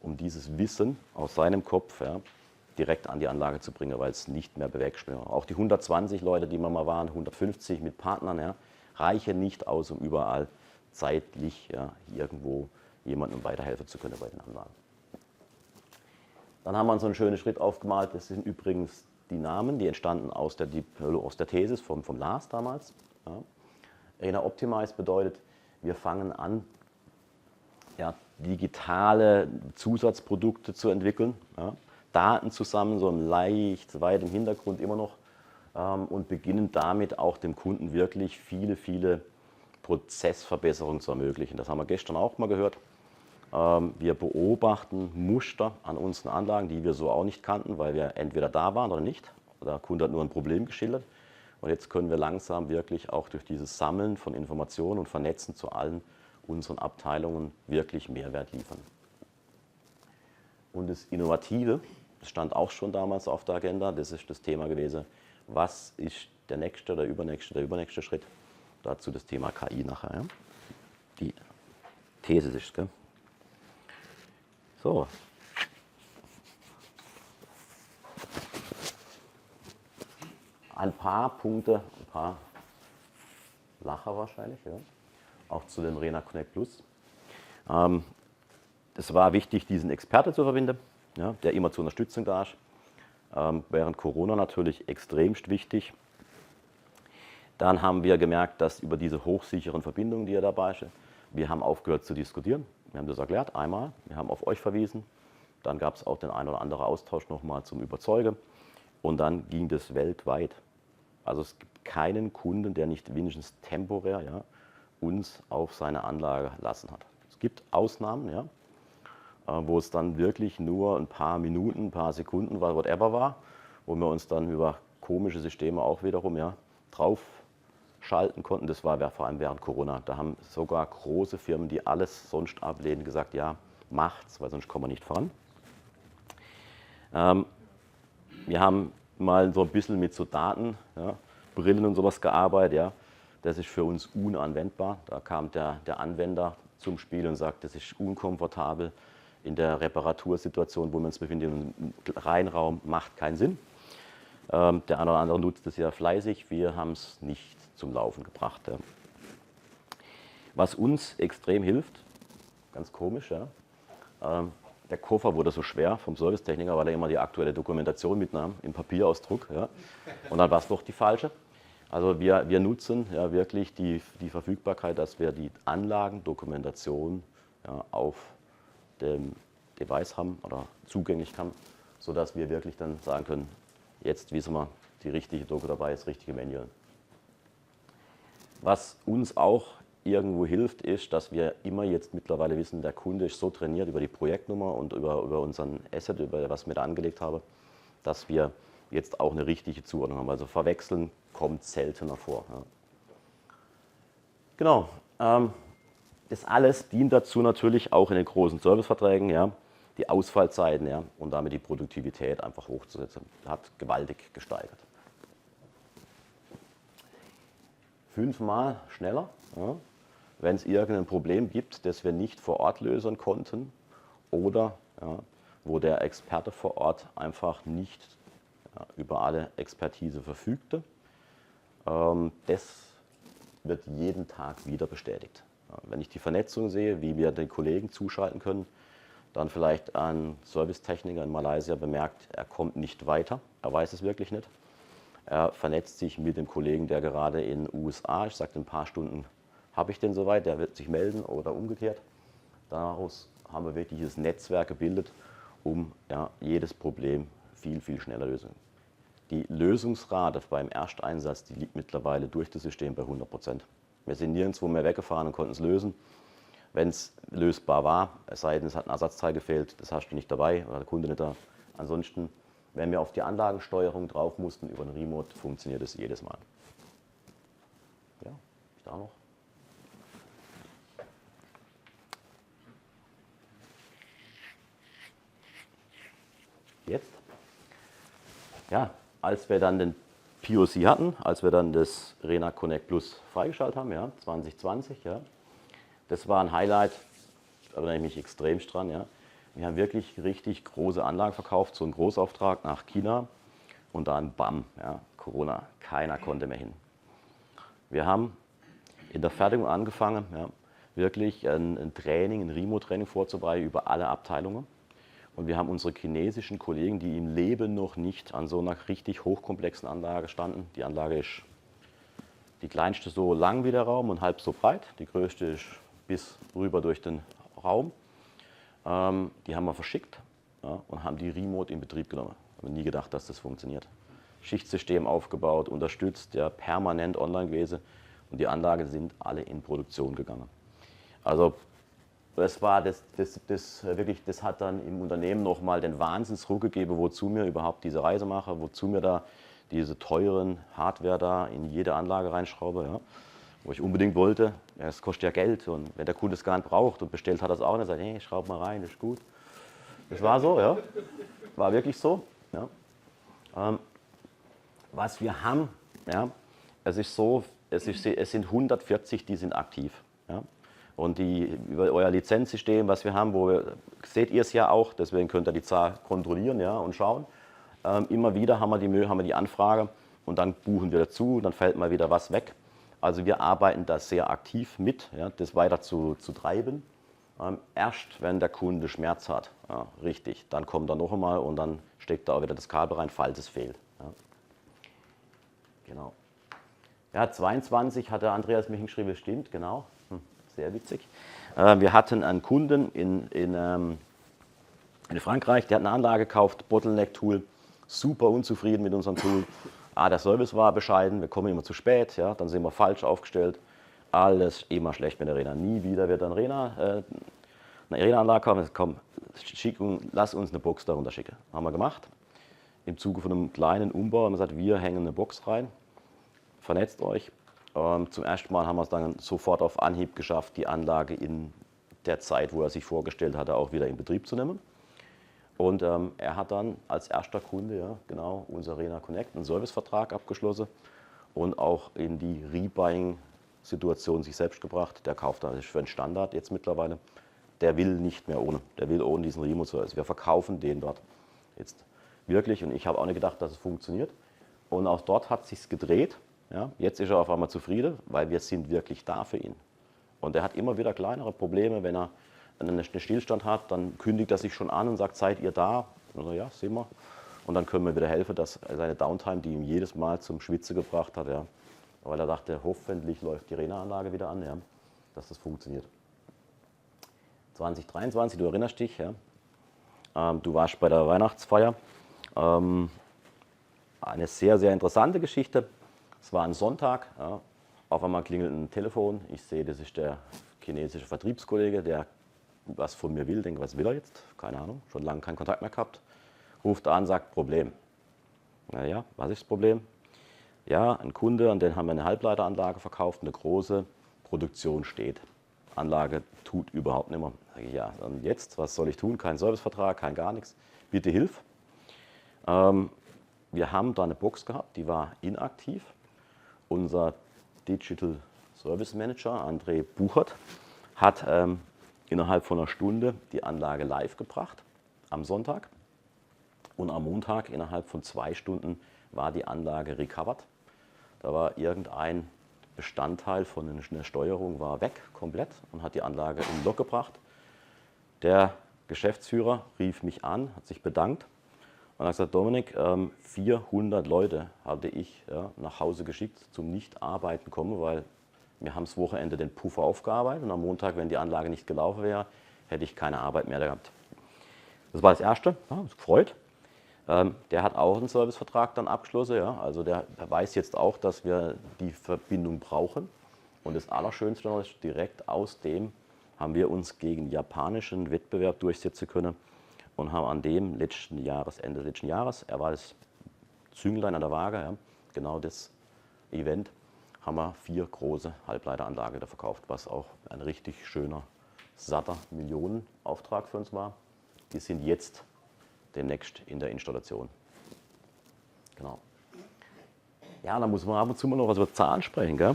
um dieses Wissen aus seinem Kopf ja, direkt an die Anlage zu bringen, weil es nicht mehr bewerkstelligbar ist. Auch die 120 Leute, die wir mal waren, 150 mit Partnern, ja, reichen nicht aus, um überall zeitlich ja, irgendwo jemandem weiterhelfen zu können bei den Anlagen. Dann haben wir uns so einen schönen Schritt aufgemalt. Das sind übrigens die Namen, die entstanden aus der Thesis vom Lars damals. Ja. Arena Optimize bedeutet, wir fangen an, ja, digitale Zusatzprodukte zu entwickeln, ja, Daten zusammen, so leicht weit im Hintergrund immer noch und beginnen damit auch dem Kunden wirklich viele Prozessverbesserungen zu ermöglichen. Das haben wir gestern auch mal gehört. Wir beobachten Muster an unseren Anlagen, die wir so auch nicht kannten, weil wir entweder da waren oder nicht. Der Kunde hat nur ein Problem geschildert. Und jetzt können wir langsam wirklich auch durch dieses Sammeln von Informationen und Vernetzen zu allen unseren Abteilungen wirklich Mehrwert liefern. Und das Innovative, das stand auch schon damals auf der Agenda, das ist das Thema gewesen, was ist der nächste, der übernächste Schritt? Dazu das Thema KI nachher. Ja? Die These ist, gell? So. Ein paar Punkte, ein paar Lacher wahrscheinlich, ja. Auch zu dem Rena Connect Plus. Es war wichtig, diesen Experte zu verbinden, ja, der immer zur Unterstützung da ist. Während Corona natürlich extremst wichtig. Dann haben wir gemerkt, dass über diese hochsicheren Verbindungen, die dabei sind, wir haben aufgehört zu diskutieren. Wir haben das erklärt, einmal, wir haben auf euch verwiesen. Dann gab es auch den einen oder anderen Austausch nochmal zum Überzeugen. Und dann ging das weltweit. Also es gibt keinen Kunden, der nicht wenigstens temporär ja, uns auf seine Anlage lassen hat. Es gibt Ausnahmen, ja, wo es dann wirklich nur ein paar Minuten, ein paar Sekunden, whatever war, wo wir uns dann über komische Systeme auch wiederum ja, draufschalten konnten. Das war vor allem während Corona. Da haben sogar große Firmen, die alles sonst ablehnen, gesagt, ja, macht's, weil sonst kommen wir nicht voran. Wir haben mal so ein bisschen mit so Daten, ja, Brillen und sowas gearbeitet. Ja. Das ist für uns unanwendbar. Da kam der Anwender zum Spiel und sagt, das ist unkomfortabel in der Reparatursituation, wo wir uns befinden. Im Reinraum macht keinen Sinn. Der eine oder andere nutzt es ja fleißig. Wir haben es nicht zum Laufen gebracht. Ja. Was uns extrem hilft, ganz komisch, ja, der Koffer wurde so schwer vom Servicetechniker, weil er immer die aktuelle Dokumentation mitnahm, im Papierausdruck. Ja. Und dann war es doch die falsche. Also wir nutzen ja wirklich die Verfügbarkeit, dass wir die Anlagendokumentation ja, auf dem Device haben oder zugänglich haben, sodass wir wirklich dann sagen können, jetzt wissen wir, die richtige Doku dabei ist, das richtige Manual. Was uns auch irgendwo hilft, ist, dass wir immer jetzt mittlerweile wissen, der Kunde ist so trainiert über die Projektnummer und über unseren Asset, über was wir da angelegt haben, dass wir jetzt auch eine richtige Zuordnung haben. Also verwechseln kommt seltener vor. Ja. Genau. Das alles dient dazu natürlich auch in den großen Serviceverträgen, ja, die Ausfallzeiten ja, und damit die Produktivität einfach hochzusetzen. Hat gewaltig gesteigert. 5-mal schneller. Ja. Wenn es irgendein Problem gibt, das wir nicht vor Ort lösen konnten oder ja, wo der Experte vor Ort einfach nicht ja, über alle Expertise verfügte. Das wird jeden Tag wieder bestätigt. Ja, wenn ich die Vernetzung sehe, wie wir den Kollegen zuschalten können, dann vielleicht ein Servicetechniker in Malaysia bemerkt, er kommt nicht weiter, er weiß es wirklich nicht. Er vernetzt sich mit dem Kollegen, der gerade in den USA, ich sage, in ein paar Stunden habe ich den soweit, der wird sich melden oder umgekehrt. Daraus haben wir wirklich dieses Netzwerk gebildet, um ja, jedes Problem viel schneller lösen. Die Lösungsrate beim Ersteinsatz, die liegt mittlerweile durch das System bei 100%. Wir sind nirgendwo mehr weggefahren und konnten es lösen. Wenn es lösbar war, es sei denn, es hat ein Ersatzteil gefehlt, das hast du nicht dabei oder der Kunde nicht da. Ansonsten, wenn wir auf die Anlagensteuerung drauf mussten über den Remote, funktioniert es jedes Mal. Ja, ist da noch? Jetzt? Ja, als wir dann den POC hatten, als wir dann das Rena Connect Plus freigeschaltet haben, ja, 2020, ja, das war ein Highlight, da erinnere ich mich extrem dran. Ja. Wir haben wirklich richtig große Anlagen verkauft, so einen Großauftrag nach China und dann bam, ja, Corona, keiner konnte mehr hin. Wir haben in der Fertigung angefangen, ja, wirklich ein Training, ein Remote-Training vorzubereiten über alle Abteilungen. Und wir haben unsere chinesischen Kollegen, die im Leben noch nicht an so einer richtig hochkomplexen Anlage standen. Die Anlage ist die kleinste so lang wie der Raum und halb so breit. Die größte ist bis rüber durch den Raum. Die haben wir verschickt, ja, und haben die remote in Betrieb genommen. Haben nie gedacht, dass das funktioniert. Schichtsystem aufgebaut, unterstützt, ja, permanent online gewesen. Und die Anlagen sind alle in Produktion gegangen. Also das hat dann im Unternehmen nochmal den Wahnsinnsruck gegeben, wozu mir überhaupt diese Reise mache, wozu mir da diese teuren Hardware da in jede Anlage reinschraube, ja, wo ich unbedingt wollte. Ja, es kostet ja Geld und wenn der Kunde es gar nicht braucht und bestellt hat er es auch nicht, sagt, hey, schraub mal rein, ist gut. Das war so, ja, war wirklich so. Ja. Was wir haben, ja, es ist so, es sind 140, die sind aktiv. Ja. Und über euer Lizenzsystem, was wir haben, seht ihr es ja auch, deswegen könnt ihr die Zahl kontrollieren, ja, und schauen. Immer wieder haben wir die Anfrage und dann buchen wir dazu, dann fällt mal wieder was weg. Also wir arbeiten da sehr aktiv mit, ja, das weiter zu treiben. Erst wenn der Kunde Schmerz hat, ja, richtig, dann kommt er noch einmal und dann steckt er auch wieder das Kabel rein, falls es fehlt. Ja. Genau. Ja, 22 hat der Andreas mich geschrieben, stimmt, genau. Sehr witzig. Wir hatten einen Kunden in Frankreich, der hat eine Anlage gekauft, Bottleneck-Tool, super unzufrieden mit unserem Tool. Der Service war bescheiden, wir kommen immer zu spät, ja, dann sind wir falsch aufgestellt. Alles immer schlecht mit der Rena. Nie wieder wird eine Rena-Anlage kommen. Komm, lass uns eine Box darunter schicken. Haben wir gemacht. Im Zuge von einem kleinen Umbau haben wir gesagt, wir hängen eine Box rein, vernetzt euch. Zum ersten Mal haben wir es dann sofort auf Anhieb geschafft, die Anlage in der Zeit, wo er sich vorgestellt hatte, auch wieder in Betrieb zu nehmen. Und er hat dann als erster Kunde, ja, genau, unser Rena Connect, einen Servicevertrag abgeschlossen und auch in die Rebuying-Situation sich selbst gebracht. Der kauft das für einen Standard jetzt mittlerweile. Der will nicht mehr ohne. Der will ohne diesen Remote-Service. Wir verkaufen den dort jetzt wirklich. Und ich habe auch nicht gedacht, dass es funktioniert. Und auch dort hat es sich gedreht. Ja, jetzt ist er auf einmal zufrieden, weil wir sind wirklich da für ihn. Und er hat immer wieder kleinere Probleme, wenn er einen Stillstand hat, dann kündigt er sich schon an und sagt, seid ihr da? Und so, ja, sind wir. Und dann können wir wieder helfen, dass seine Downtime, die ihm jedes Mal zum Schwitzen gebracht hat, ja, weil er dachte, hoffentlich läuft die Rena-Anlage wieder an, ja, dass das funktioniert. 2023, du erinnerst dich, ja, du warst bei der Weihnachtsfeier. Eine sehr, sehr interessante Geschichte. Es war ein Sonntag, ja, auf einmal klingelt ein Telefon. Ich sehe, das ist der chinesische Vertriebskollege, der was von mir will. Denke, was will er jetzt? Keine Ahnung, schon lange keinen Kontakt mehr gehabt. Ruft an, sagt Problem. Naja, was ist das Problem? Ja, ein Kunde, an den haben wir eine Halbleiteranlage verkauft, eine große Produktion steht. Anlage tut überhaupt nicht mehr. Sage ich, ja, und jetzt, was soll ich tun? Kein Servicevertrag, kein gar nichts. Bitte hilf. Wir haben da eine Box gehabt, die war inaktiv. Unser Digital Service Manager, André Buchert, hat innerhalb von einer Stunde die Anlage live gebracht, am Sonntag. Und am Montag, innerhalb von 2 Stunden, war die Anlage recovered. Da war irgendein Bestandteil von einer Steuerung war weg, komplett, und hat die Anlage in Lock gebracht. Der Geschäftsführer rief mich an, hat sich bedankt und hat gesagt, Dominik, 400 Leute hatte ich, ja, nach Hause geschickt zum Nicht-Arbeiten kommen, weil wir haben das Wochenende den Puffer aufgearbeitet und am Montag, wenn die Anlage nicht gelaufen wäre, hätte ich keine Arbeit mehr gehabt. Das war das Erste, ja, uns gefreut. Der hat auch einen Servicevertrag dann abgeschlossen, ja, also der weiß jetzt auch, dass wir die Verbindung brauchen. Und das Allerschönste noch ist, direkt aus dem haben wir uns gegen japanischen Wettbewerb durchsetzen können und haben an dem Ende letzten Jahres, er war das Zünglein an der Waage, ja, genau das Event, haben wir 4 große Halbleiteranlagen da verkauft, was auch ein richtig schöner, satter Millionenauftrag für uns war. Die sind jetzt demnächst in der Installation. Genau. Ja, da muss man ab und zu mal noch was über Zahlen sprechen. Gell?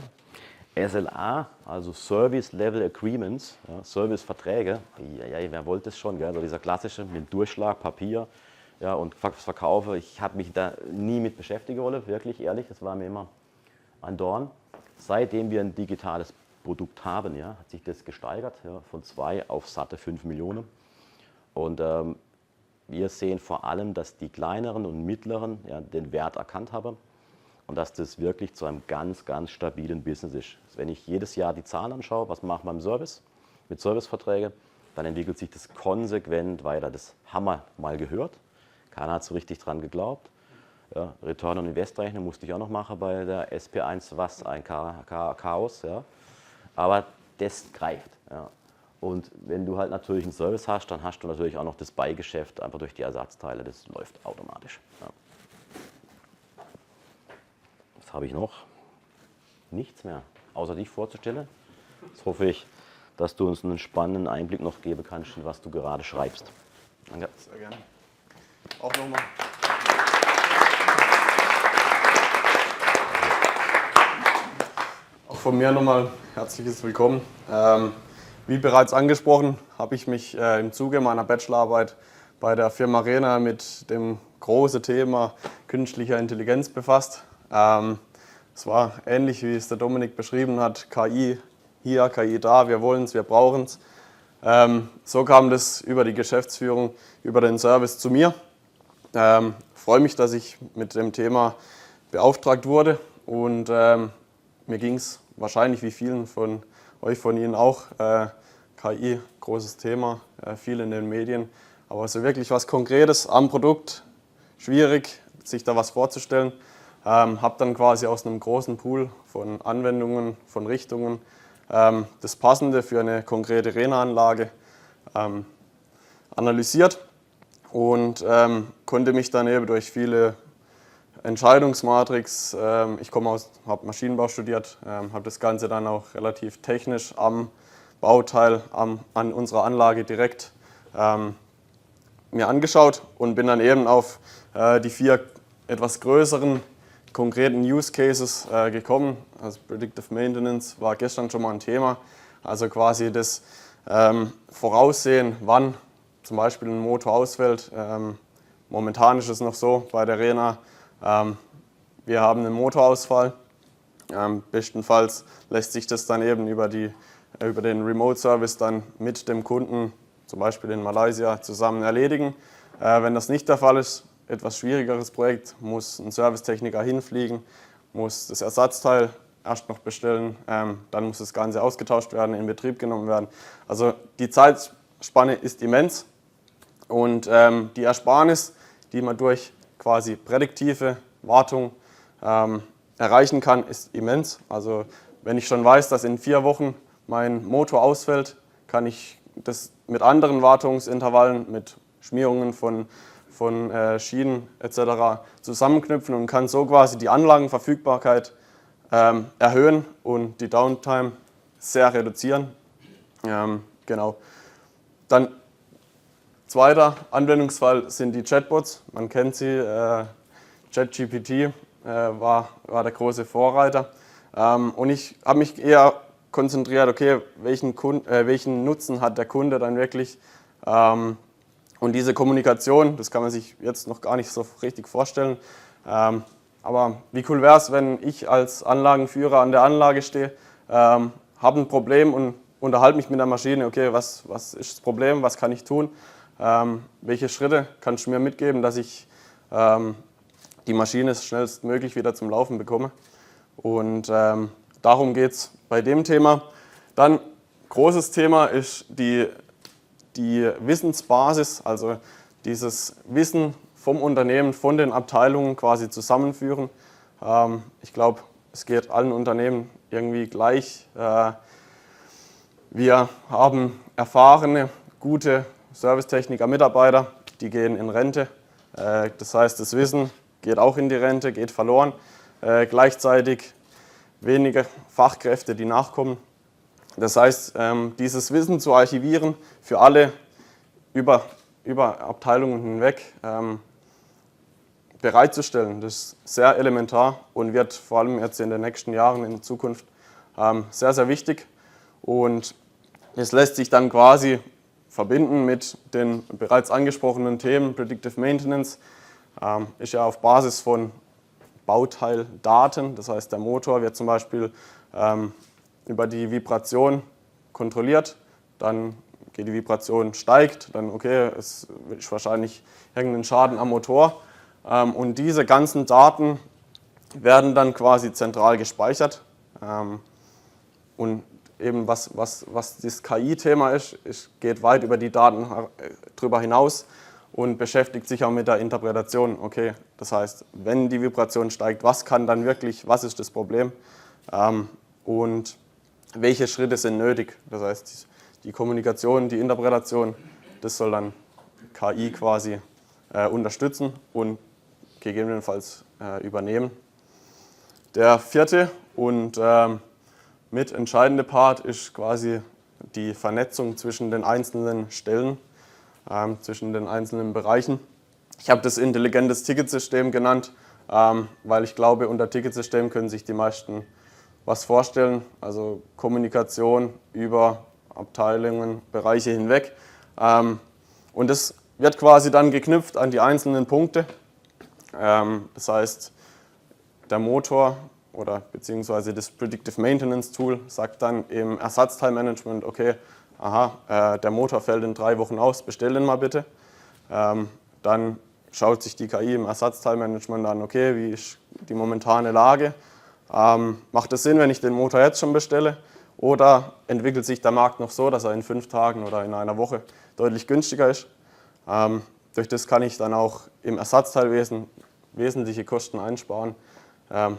SLA, also Service Level Agreements, ja, Serviceverträge, ja, wer wollte es schon, gell? Also dieser klassische mit Durchschlag, Papier, ja, und Verkaufe. Ich habe mich da nie mit beschäftigen wollen, wirklich ehrlich, das war mir immer ein Dorn. Seitdem wir ein digitales Produkt haben, ja, hat sich das gesteigert, ja, von 2 auf satte 5 Millionen. Und wir sehen vor allem, dass die kleineren und mittleren, ja, den Wert erkannt haben und dass das wirklich zu einem ganz, ganz stabilen Business ist. Wenn ich jedes Jahr die Zahlen anschaue, was machen wir im Service, mit Serviceverträgen, dann entwickelt sich das konsequent weiter. Das haben wir mal gehört, keiner hat so richtig dran geglaubt. Ja, Return on Invest Rechnung musste ich auch noch machen bei der SP1, was ein Chaos. Ja. Aber das greift. Ja. Und wenn du halt natürlich einen Service hast, dann hast du natürlich auch noch das Beigeschäft einfach durch die Ersatzteile. Das läuft automatisch. Ja. Was habe ich noch? Nichts mehr, außer dich vorzustellen. Jetzt hoffe ich, dass du uns einen spannenden Einblick noch geben kannst, in was du gerade schreibst. Danke. Sehr gerne. Auch nochmal. Auch von mir nochmal herzliches Willkommen. Wie bereits angesprochen, habe ich mich im Zuge meiner Bachelorarbeit bei der Firma Rena mit dem großen Thema künstlicher Intelligenz befasst. Es war ähnlich, wie es der Dominik beschrieben hat, KI hier, KI da, wir wollen es, wir brauchen es. So kam das über die Geschäftsführung, über den Service zu mir. Freue mich, dass ich mit dem Thema beauftragt wurde und mir ging es wahrscheinlich wie vielen von euch, von Ihnen auch, KI, großes Thema, viel in den Medien, aber so wirklich was Konkretes am Produkt, schwierig, sich da was vorzustellen. Habe dann quasi aus einem großen Pool von Anwendungen, von Richtungen das Passende für eine konkrete Rena-Anlage analysiert und konnte mich dann eben durch viele Entscheidungsmatrix, ich habe Maschinenbau studiert, habe das Ganze dann auch relativ technisch am Bauteil, an unserer Anlage direkt mir angeschaut und bin dann eben auf die 4 etwas größeren konkreten Use Cases gekommen. Also Predictive Maintenance war gestern schon mal ein Thema, also quasi das Voraussehen, wann zum Beispiel ein Motor ausfällt. Momentan ist es noch so bei der Rena, wir haben einen Motorausfall. Bestenfalls lässt sich das dann eben über den Remote Service dann mit dem Kunden, zum Beispiel in Malaysia, zusammen erledigen. Wenn das nicht der Fall ist, etwas schwierigeres Projekt, muss ein Servicetechniker hinfliegen, muss das Ersatzteil erst noch bestellen, dann muss das Ganze ausgetauscht werden, in Betrieb genommen werden. Also die Zeitspanne ist immens und die Ersparnis, die man durch quasi prädiktive Wartung erreichen kann, ist immens. Also wenn ich schon weiß, dass in 4 Wochen mein Motor ausfällt, kann ich das mit anderen Wartungsintervallen, mit Schmierungen von Schienen etc. zusammenknüpfen und kann so quasi die Anlagenverfügbarkeit erhöhen und die Downtime sehr reduzieren. Genau. Dann zweiter Anwendungsfall sind die Chatbots. Man kennt sie, ChatGPT war der große Vorreiter. Und ich habe mich eher konzentriert, okay, welchen Nutzen hat der Kunde dann wirklich? Und diese Kommunikation, das kann man sich jetzt noch gar nicht so richtig vorstellen. Aber wie cool wäre es, wenn ich als Anlagenführer an der Anlage stehe, habe ein Problem und unterhalte mich mit der Maschine, okay, was ist das Problem, was kann ich tun, welche Schritte kannst du mir mitgeben, dass ich die Maschine schnellstmöglich wieder zum Laufen bekomme. Und darum geht es bei dem Thema. Dann großes Thema ist die Wissensbasis, also dieses Wissen vom Unternehmen, von den Abteilungen quasi zusammenführen. Ich glaube, es geht allen Unternehmen irgendwie gleich. Wir haben erfahrene, gute Servicetechniker-Mitarbeiter, die gehen in Rente. Das heißt, das Wissen geht auch in die Rente, geht verloren. Gleichzeitig weniger Fachkräfte, die nachkommen. Das heißt, dieses Wissen zu archivieren für alle über Abteilungen hinweg bereitzustellen, das ist sehr elementar und wird vor allem jetzt in den nächsten Jahren in Zukunft sehr, sehr wichtig. Und es lässt sich dann quasi verbinden mit den bereits angesprochenen Themen. Predictive Maintenance ist ja auf Basis von Bauteildaten, das heißt der Motor wird zum Beispiel über die Vibration kontrolliert, dann geht die Vibration steigt, dann okay, es ist wahrscheinlich irgendein Schaden am Motor und diese ganzen Daten werden dann quasi zentral gespeichert und eben was das KI-Thema ist, es geht weit über die Daten drüber hinaus und beschäftigt sich auch mit der Interpretation. Okay, das heißt, wenn die Vibration steigt, was kann dann wirklich, was ist das Problem und welche Schritte sind nötig. Das heißt, die Kommunikation, die Interpretation, das soll dann KI quasi unterstützen und gegebenenfalls übernehmen. Der vierte und mit entscheidende Part ist quasi die Vernetzung zwischen den einzelnen Stellen, zwischen den einzelnen Bereichen. Ich habe das intelligentes Ticketsystem genannt, weil ich glaube, unter Ticketsystem können sich die meisten was vorstellen. Also Kommunikation über Abteilungen, Bereiche hinweg. Und das wird quasi dann geknüpft an die einzelnen Punkte. Das heißt, der Motor oder beziehungsweise das Predictive Maintenance Tool sagt dann im Ersatzteilmanagement, okay, der Motor fällt in 3 Wochen aus, bestell den mal bitte. Dann schaut sich die KI im Ersatzteilmanagement an, okay, wie ist die momentane Lage? Macht es Sinn, wenn ich den Motor jetzt schon bestelle? Oder entwickelt sich der Markt noch so, dass er in 5 Tagen oder in einer Woche deutlich günstiger ist? Durch das kann ich dann auch im Ersatzteilwesen wesentliche Kosten einsparen.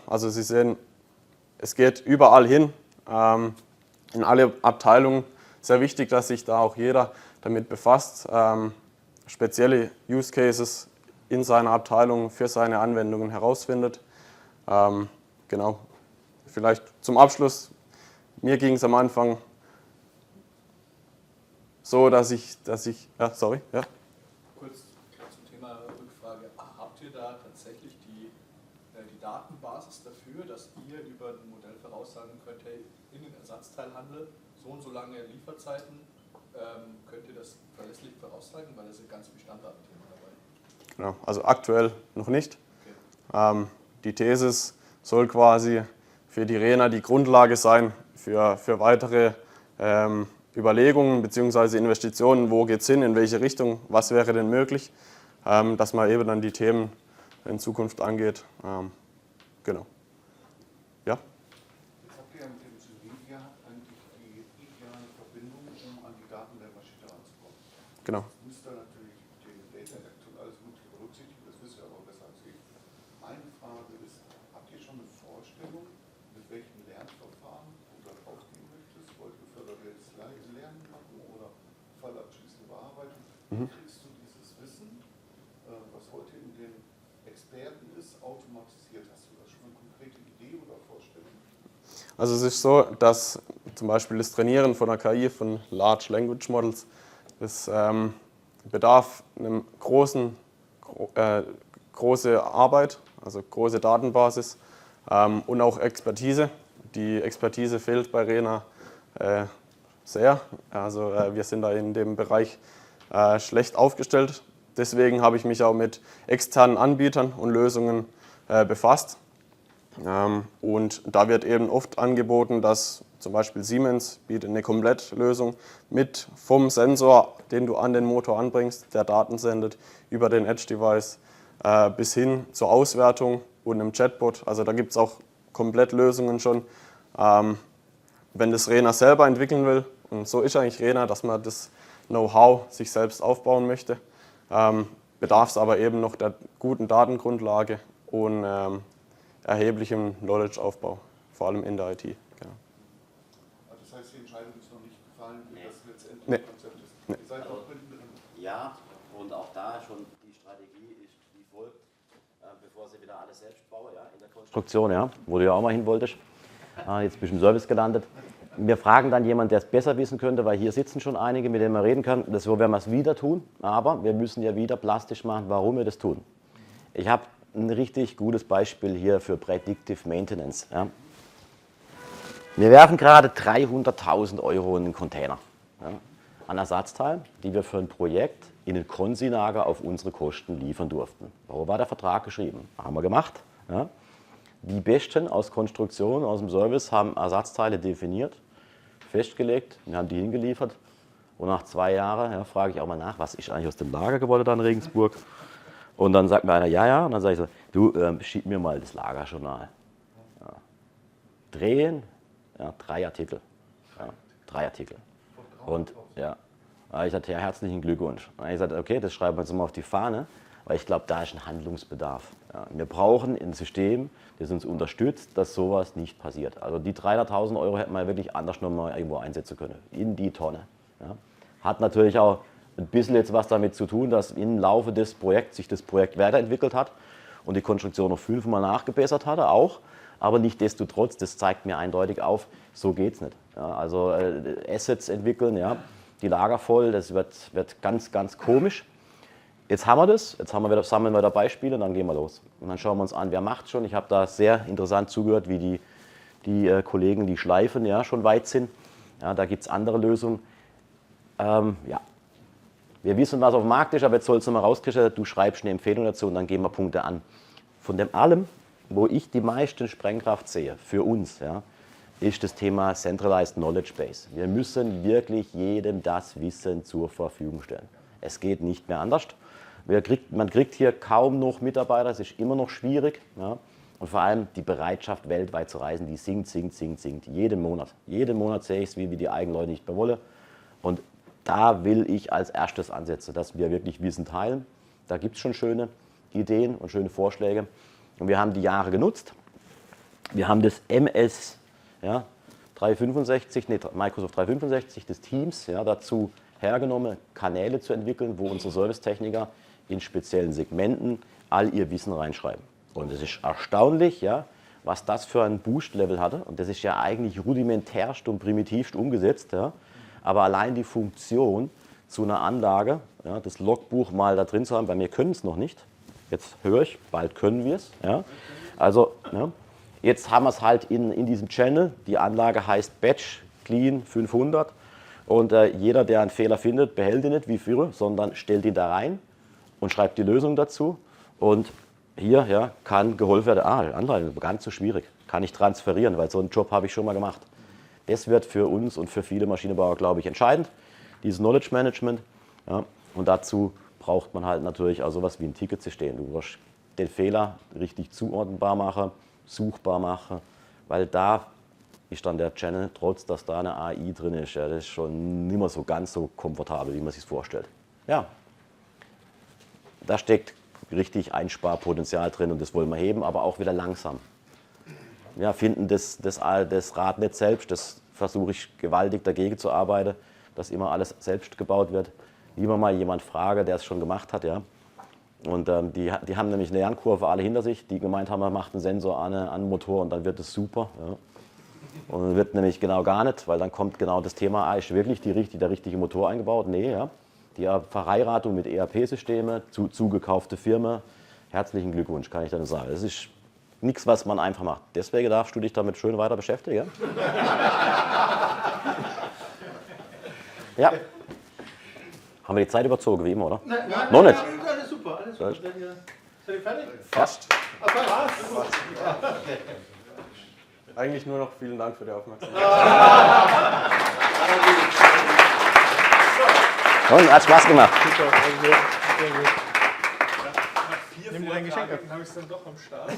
Also Sie sehen, es geht überall hin, in alle Abteilungen. Sehr wichtig, dass sich da auch jeder damit befasst, spezielle Use Cases in seiner Abteilung für seine Anwendungen herausfindet. Genau. Vielleicht zum Abschluss, mir ging es am Anfang so, dass ich ja, sorry, ja. Kurz zum Thema Rückfrage. Habt ihr da tatsächlich die Datenbasis dafür, dass ihr über ein Modell voraussagen könnt, hey, in den Ersatzteilhandel so und so lange Lieferzeiten, könnt ihr das verlässlich voraussagen, weil da sind ganz viele Standardthemen dabei? Genau, also aktuell noch nicht. Okay. Die Thesis soll quasi für die RENA die Grundlage sein für weitere Überlegungen bzw. Investitionen, wo geht es hin, in welche Richtung, was wäre denn möglich, dass man eben dann die Themen in Zukunft angeht. Genau. Ja? Jetzt habt ihr mit dem Syringia eigentlich die ideale Verbindung, um an die Daten der Maschine ranzukommen. Genau. Das müsst ihr natürlich den Data Act und alles Mögliche berücksichtigen, das wisst ihr aber besser als ich. Meine Frage ist, habt ihr schon eine Vorstellung, mit welchem Lernverfahren du da draufgehen möchtest? Wollt ihr föderiertes Lernen machen oder fallabschließende Bearbeitung? Wie kriegst du dieses Wissen, was heute in den Experten ist, automatisiert? Hast du da schon eine konkrete Idee oder Vorstellung? Also es ist so, dass zum Beispiel das Trainieren von der KI, von Large Language Models, das bedarf einem große Arbeit, also große Datenbasis und auch Expertise. Die Expertise fehlt bei RENA sehr. Also wir sind da in dem Bereich schlecht aufgestellt. Deswegen habe ich mich auch mit externen Anbietern und Lösungen befasst. Und da wird eben oft angeboten, dass zum Beispiel Siemens bietet eine Komplettlösung mit vom Sensor, den du an den Motor anbringst, der Daten sendet, über den Edge-Device bis hin zur Auswertung und einem Chatbot. Also da gibt es auch Komplettlösungen schon. Wenn das RENA selber entwickeln will, und so ist eigentlich RENA, dass man das Know-how sich selbst aufbauen möchte, bedarf es aber eben noch der guten Datengrundlage und erheblichem Knowledge-Aufbau. vor allem in der IT. Genau. Also das heißt, die Entscheidung ist noch nicht gefallen, wie das letztendlich Nee. Konzept ist. Nee. Ihr seid auch mittendrin. Ja, und auch da schon die Strategie ist wie folgt, bevor sie wieder alles selbst bauen, ja, in der Konstruktion, ja, wo du ja auch mal hin wolltest. Jetzt bist du im Service gelandet. Wir fragen dann jemanden, der es besser wissen könnte, weil hier sitzen schon einige, mit denen man reden kann. Das so werden wir es wieder tun, aber wir müssen ja wieder plastisch machen, warum wir das tun. Ich habe ein richtig gutes Beispiel hier für Predictive Maintenance. Ja. Wir werfen gerade 300.000 € in den Container, ja, an Ersatzteilen, die wir für ein Projekt in ein Konsilager auf unsere Kosten liefern durften. Warum war der Vertrag geschrieben? Haben wir gemacht. Ja. Die Besten aus Konstruktion, aus dem Service haben Ersatzteile definiert, festgelegt, wir haben die hingeliefert. Und nach 2 Jahren, ja, frage ich auch mal nach, was ist eigentlich aus dem Lager geworden da in Regensburg? Und dann sagt mir einer, ja, ja. Und dann sage ich so, du, schieb mir mal das Lagerjournal. Ja. Drehen, ja, 3 Artikel. Ja, 3 Artikel. Und ja, ich sagte, ja, herzlichen Glückwunsch. Und ich sagte, okay, das schreiben wir jetzt mal auf die Fahne, weil ich glaube, da ist ein Handlungsbedarf. Ja, wir brauchen ein System, das uns unterstützt, dass sowas nicht passiert. Also die 300.000 € hätten wir wirklich anders nochmal irgendwo einsetzen können, in die Tonne. Ja. Hat natürlich auch ein bisschen jetzt was damit zu tun, dass im Laufe des Projekts sich das Projekt weiterentwickelt hat und die Konstruktion noch 5-mal nachgebessert hatte, auch. Aber nichtsdestotrotz, das zeigt mir eindeutig auf, so geht es nicht. Ja, also Assets entwickeln, ja, die Lager voll, das wird ganz, ganz komisch. Jetzt haben wir das, sammeln wir wieder Beispiele und dann gehen wir los. Und dann schauen wir uns an, wer macht schon. Ich habe da sehr interessant zugehört, wie die Kollegen, die schleifen, ja, schon weit sind. Ja, da gibt es andere Lösungen. Ja. Wir wissen, was auf dem Markt ist, aber jetzt sollst du mal rauskriegen, du schreibst eine Empfehlung dazu und dann gehen wir Punkte an. Von dem allem, wo ich die meiste Sprengkraft sehe, für uns, ja, ist das Thema Centralized Knowledge Base. Wir müssen wirklich jedem das Wissen zur Verfügung stellen. Es geht nicht mehr anders. Man kriegt hier kaum noch Mitarbeiter, es ist immer noch schwierig. Ja. Und vor allem die Bereitschaft, weltweit zu reisen, die sinkt. Jeden Monat. Jeden Monat sehe ich es, wie die eigenen Leute nicht mehr wollen. Und da will ich als erstes ansetzen, dass wir wirklich Wissen teilen. Da gibt es schon schöne Ideen und schöne Vorschläge. Und wir haben die Jahre genutzt. Wir haben das MS, ja, Microsoft 365, des Teams, ja, dazu hergenommen, Kanäle zu entwickeln, wo unsere Servicetechniker in speziellen Segmenten all ihr Wissen reinschreiben. Und es ist erstaunlich, ja, was das für ein Boost-Level hatte. Und das ist ja eigentlich rudimentärst und primitivst umgesetzt. Ja. Aber allein die Funktion zu einer Anlage, ja, das Logbuch mal da drin zu haben, weil wir können es noch nicht. Jetzt höre ich, bald können wir es. Ja. Also, ja, jetzt haben wir es halt in diesem Channel. Die Anlage heißt Batch Clean 500. Und jeder, der einen Fehler findet, behält ihn nicht wie früher, sondern stellt ihn da rein und schreibt die Lösung dazu. Und hier, ja, kann geholfen werden. Anleitung, ganz so schwierig. Kann ich transferieren, weil so einen Job habe ich schon mal gemacht. Das wird für uns und für viele Maschinenbauer, glaube ich, entscheidend, dieses Knowledge Management. Ja, und dazu braucht man halt natürlich auch sowas wie ein Ticketsystem. Du musst den Fehler richtig zuordnenbar machen, suchbar machen, weil da ist dann der Channel, trotz dass da eine AI drin ist, ja, das ist schon nicht mehr so ganz so komfortabel, wie man sich vorstellt. Ja, da steckt richtig Einsparpotenzial drin und das wollen wir heben, aber auch wieder langsam. Ja, finden das Rad nicht selbst, das versuche ich gewaltig dagegen zu arbeiten, dass immer alles selbst gebaut wird. Lieber mal jemand frage, der es schon gemacht hat. Ja. Und die haben nämlich eine Lernkurve alle hinter sich, die gemeint haben, man macht einen Sensor an einen Motor und dann wird es super. Ja. Und dann wird nämlich genau gar nicht, weil dann kommt genau das Thema, ist wirklich der richtige Motor eingebaut? Nee, ja. Die Verheiratung mit ERP-Systemen, zugekaufte Firma, herzlichen Glückwunsch, kann ich dann sagen. Das ist nichts, was man einfach macht. Deswegen darfst du dich damit schön weiter beschäftigen. Ja. Haben wir die Zeit überzogen, wie immer, oder? Nein, noch nicht. Alles super, alles super. Seid ihr fertig? Fast. Ach, was? Eigentlich nur noch vielen Dank für die Aufmerksamkeit. Und hat Spaß gemacht. Super, sehr gut. Nimm dir dein Geschenk ab. Habe ich es dann doch am Start.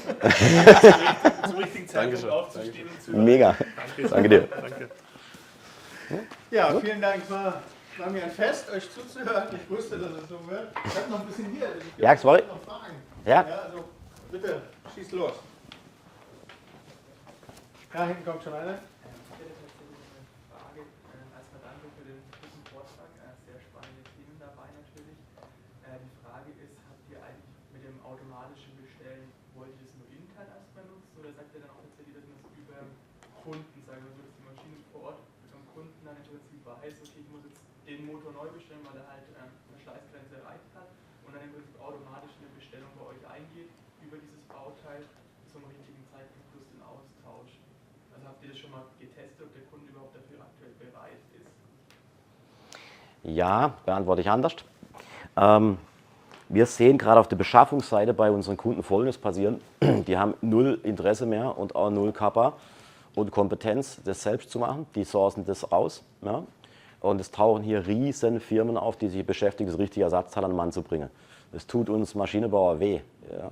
Zum richtigen Zeitpunkt aufzustehen und zu. Mega. Danke dir. Danke. Ja, vielen Dank. War mir ein Fest, euch zuzuhören. Ich wusste, dass es so wird. Ich habe noch ein bisschen hier. Ja, sorry. Noch Fragen. Ja. Ja, also bitte, schieß los. Ja, hinten kommt schon einer. Ich hätte tatsächlich eine Frage. Erstmal danke für den guten Vortrag. Sehr spannende Themen dabei natürlich. Die Frage ist, habt ihr eigentlich mit dem automatischen Bestellen, wollt ihr das nur intern erstmal nutzen oder sagt ihr dann auch tatsächlich, dass man es über Kunden, sagen wir so, dass die Maschine vor Ort vom Kunden dann im Prinzip weiß, okay, ich muss jetzt den Motor neu bestellen, weil er halt Verschleißgrenze erreicht hat und dann im Prinzip automatisch eine Bestellung bei euch eingeht über dieses Bauteil zum richtigen Zeitpunkt plus den Austausch. Also habt ihr das schon mal getestet, ob der Kunde überhaupt dafür aktuell bereit ist? Ja, beantworte ich anders. Wir sehen gerade auf der Beschaffungsseite bei unseren Kunden Folgendes passieren. Die haben null Interesse mehr und auch null Kappa und Kompetenz, das selbst zu machen. Die sourcen das aus. Ja? Und es tauchen hier riesen Firmen auf, die sich beschäftigen, das richtige Ersatzteil an den Mann zu bringen. Das tut uns Maschinenbauer weh. Ja?